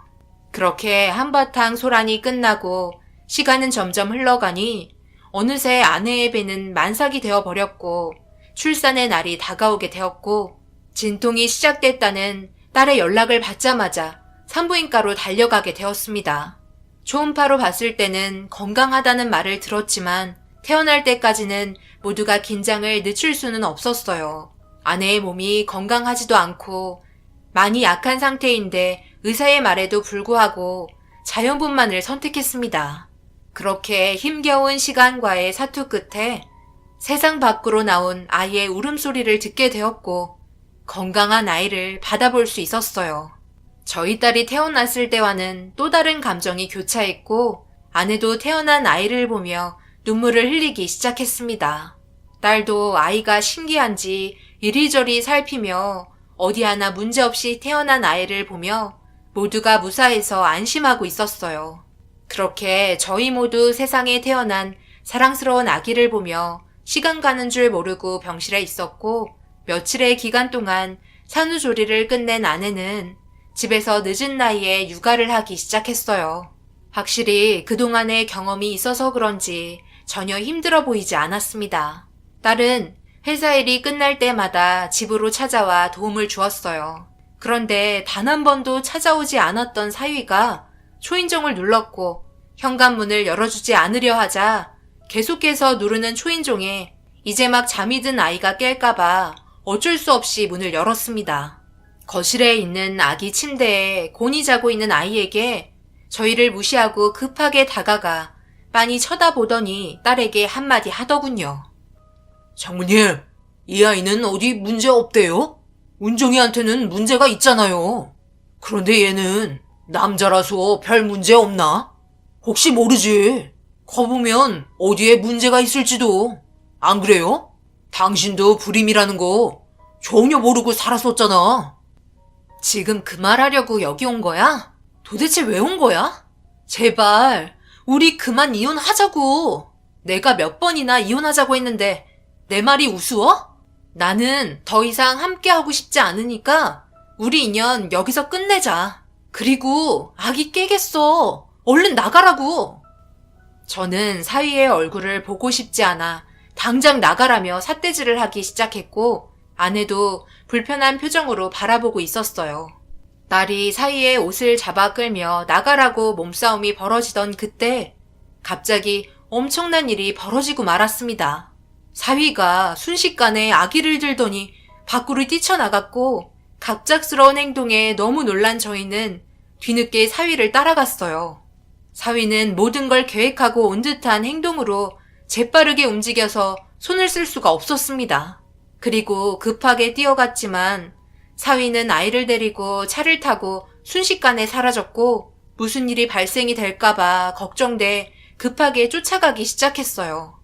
그렇게 한바탕 소란이 끝나고 시간은 점점 흘러가니 어느새 아내의 배는 만삭이 되어버렸고 출산의 날이 다가오게 되었고 진통이 시작됐다는 딸의 연락을 받자마자 산부인과로 달려가게 되었습니다. 초음파로 봤을 때는 건강하다는 말을 들었지만 태어날 때까지는 모두가 긴장을 늦출 수는 없었어요. 아내의 몸이 건강하지도 않고 많이 약한 상태인데 의사의 말에도 불구하고 자연분만을 선택했습니다. 그렇게 힘겨운 시간과의 사투 끝에 세상 밖으로 나온 아이의 울음소리를 듣게 되었고 건강한 아이를 받아볼 수 있었어요. 저희 딸이 태어났을 때와는 또 다른 감정이 교차했고 아내도 태어난 아이를 보며 눈물을 흘리기 시작했습니다. 딸도 아이가 신기한지 이리저리 살피며 어디 하나 문제없이 태어난 아이를 보며 모두가 무사해서 안심하고 있었어요. 그렇게 저희 모두 세상에 태어난 사랑스러운 아기를 보며 시간 가는 줄 모르고 병실에 있었고 며칠의 기간 동안 산후조리를 끝낸 아내는 집에서 늦은 나이에 육아를 하기 시작했어요. 확실히 그동안의 경험이 있어서 그런지 전혀 힘들어 보이지 않았습니다. 딸은 회사 일이 끝날 때마다 집으로 찾아와 도움을 주었어요. 그런데 단 한 번도 찾아오지 않았던 사위가 초인종을 눌렀고 현관문을 열어주지 않으려 하자 계속해서 누르는 초인종에 이제 막 잠이 든 아이가 깰까봐 어쩔 수 없이 문을 열었습니다. 거실에 있는 아기 침대에 곤히 자고 있는 아이에게 저희를 무시하고 급하게 다가가 빤히 쳐다보더니 딸에게 한마디 하더군요. 장모님, 이 아이는 어디 문제 없대요? 운종이한테는 문제가 있잖아요. 그런데 얘는 남자라서 별 문제 없나? 혹시 모르지. 커보면 어디에 문제가 있을지도. 안 그래요? 당신도 불임이라는 거 전혀 모르고 살았었잖아. 지금 그 말 하려고 여기 온 거야? 도대체 왜 온 거야? 제발 우리 그만 이혼하자고. 내가 몇 번이나 이혼하자고 했는데 내 말이 우스워? 나는 더 이상 함께하고 싶지 않으니까 우리 인연 여기서 끝내자. 그리고 아기 깨겠어. 얼른 나가라고. 저는 사위의 얼굴을 보고 싶지 않아 당장 나가라며 삿대질을 하기 시작했고 아내도 불편한 표정으로 바라보고 있었어요. 딸이 사위의 옷을 잡아 끌며 나가라고 몸싸움이 벌어지던 그때 갑자기 엄청난 일이 벌어지고 말았습니다. 사위가 순식간에 아기를 들더니 밖으로 뛰쳐나갔고 갑작스러운 행동에 너무 놀란 저희는 뒤늦게 사위를 따라갔어요. 사위는 모든 걸 계획하고 온 듯한 행동으로 재빠르게 움직여서 손을 쓸 수가 없었습니다. 그리고 급하게 뛰어갔지만 사위는 아이를 데리고 차를 타고 순식간에 사라졌고 무슨 일이 발생이 될까봐 걱정돼 급하게 쫓아가기 시작했어요.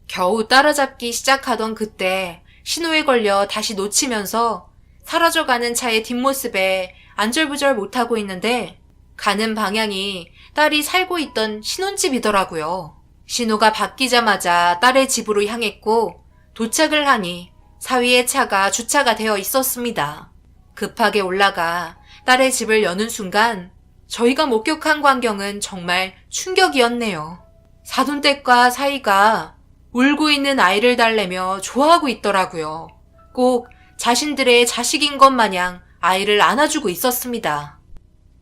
겨우 따라잡기 시작하던 그때 신호에 걸려 다시 놓치면서 사라져가는 차의 뒷모습에 안절부절 못하고 있는데 가는 방향이 딸이 살고 있던 신혼집이더라고요. 신호가 바뀌자마자 딸의 집으로 향했고 도착을 하니 사위의 차가 주차가 되어 있었습니다. 급하게 올라가 딸의 집을 여는 순간 저희가 목격한 광경은 정말 충격이었네요. 사돈댁과 사이가 울고 있는 아이를 달래며 좋아하고 있더라고요. 꼭 자신들의 자식인 것 마냥 아이를 안아주고 있었습니다.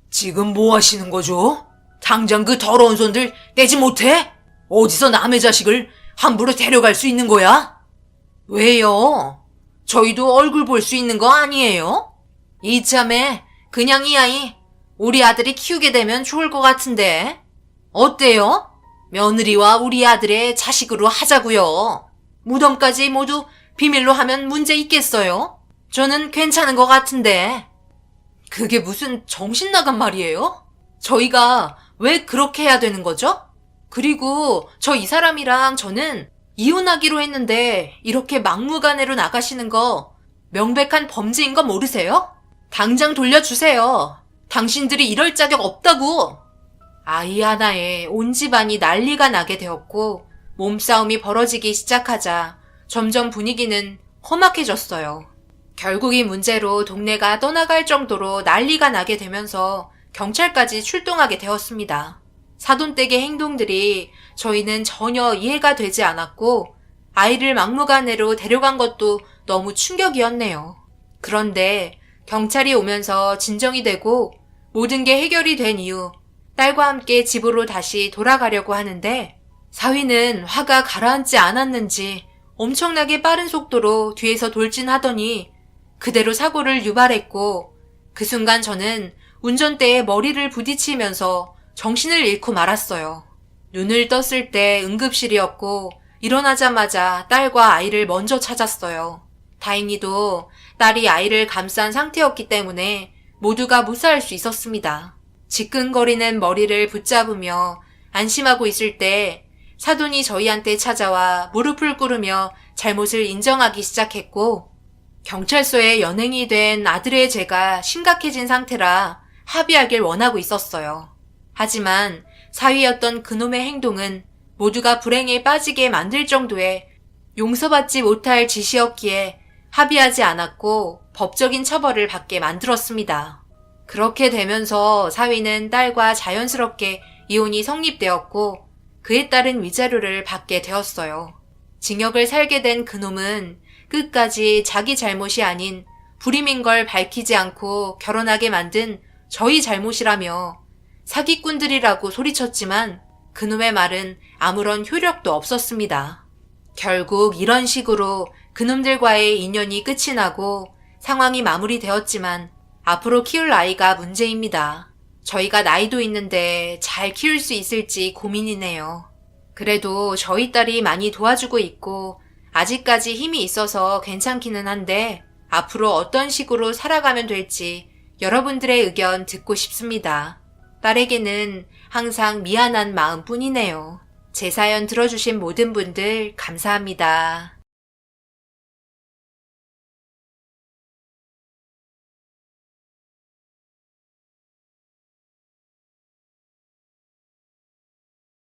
지금 뭐 하시는 거죠? 당장 그 더러운 손들 떼지 못해? 어디서 남의 자식을 함부로 데려갈 수 있는 거야? 왜요? 저희도 얼굴 볼 수 있는 거 아니에요? 이참에 그냥 이 아이 우리 아들이 키우게 되면 좋을 것 같은데 어때요? 며느리와 우리 아들의 자식으로 하자고요. 무덤까지 모두 비밀로 하면 문제 있겠어요? 저는 괜찮은 것 같은데. 그게 무슨 정신 나간 말이에요? 저희가 왜 그렇게 해야 되는 거죠? 그리고 저 이 사람이랑 저는 이혼하기로 했는데 이렇게 막무가내로 나가시는 거 명백한 범죄인 거 모르세요? 당장 돌려주세요. 당신들이 이럴 자격 없다고. 아이 하나에 온 집안이 난리가 나게 되었고 몸싸움이 벌어지기 시작하자 점점 분위기는 험악해졌어요. 결국 이 문제로 동네가 떠나갈 정도로 난리가 나게 되면서 경찰까지 출동하게 되었습니다. 사돈댁의 행동들이 저희는 전혀 이해가 되지 않았고 아이를 막무가내로 데려간 것도 너무 충격이었네요. 그런데 경찰이 오면서 진정이 되고 모든 게 해결이 된 이후 딸과 함께 집으로 다시 돌아가려고 하는데 사위는 화가 가라앉지 않았는지 엄청나게 빠른 속도로 뒤에서 돌진하더니 그대로 사고를 유발했고 그 순간 저는 운전대에 머리를 부딪히면서 정신을 잃고 말았어요. 눈을 떴을 때 응급실이었고 일어나자마자 딸과 아이를 먼저 찾았어요. 다행히도 딸이 아이를 감싼 상태였기 때문에 모두가 무사할 수 있었습니다. 지끈거리는 머리를 붙잡으며 안심하고 있을 때 사돈이 저희한테 찾아와 무릎을 꿇으며 잘못을 인정하기 시작했고 경찰서에 연행이 된 아들의 죄가 심각해진 상태라 합의하길 원하고 있었어요. 하지만 사위였던 그놈의 행동은 모두가 불행에 빠지게 만들 정도의 용서받지 못할 짓이었기에 합의하지 않았고 법적인 처벌을 받게 만들었습니다. 그렇게 되면서 사위는 딸과 자연스럽게 이혼이 성립되었고 그에 따른 위자료를 받게 되었어요. 징역을 살게 된 그놈은 끝까지 자기 잘못이 아닌 불임인 걸 밝히지 않고 결혼하게 만든 저희 잘못이라며 사기꾼들이라고 소리쳤지만 그놈의 말은 아무런 효력도 없었습니다. 결국 이런 식으로 그놈들과의 인연이 끝이 나고 상황이 마무리되었지만 앞으로 키울 아이가 문제입니다. 저희가 나이도 있는데 잘 키울 수 있을지 고민이네요. 그래도 저희 딸이 많이 도와주고 있고 아직까지 힘이 있어서 괜찮기는 한데 앞으로 어떤 식으로 살아가면 될지 여러분들의 의견 듣고 싶습니다. 딸에게는 항상 미안한 마음뿐이네요. 제 사연 들어주신 모든 분들 감사합니다.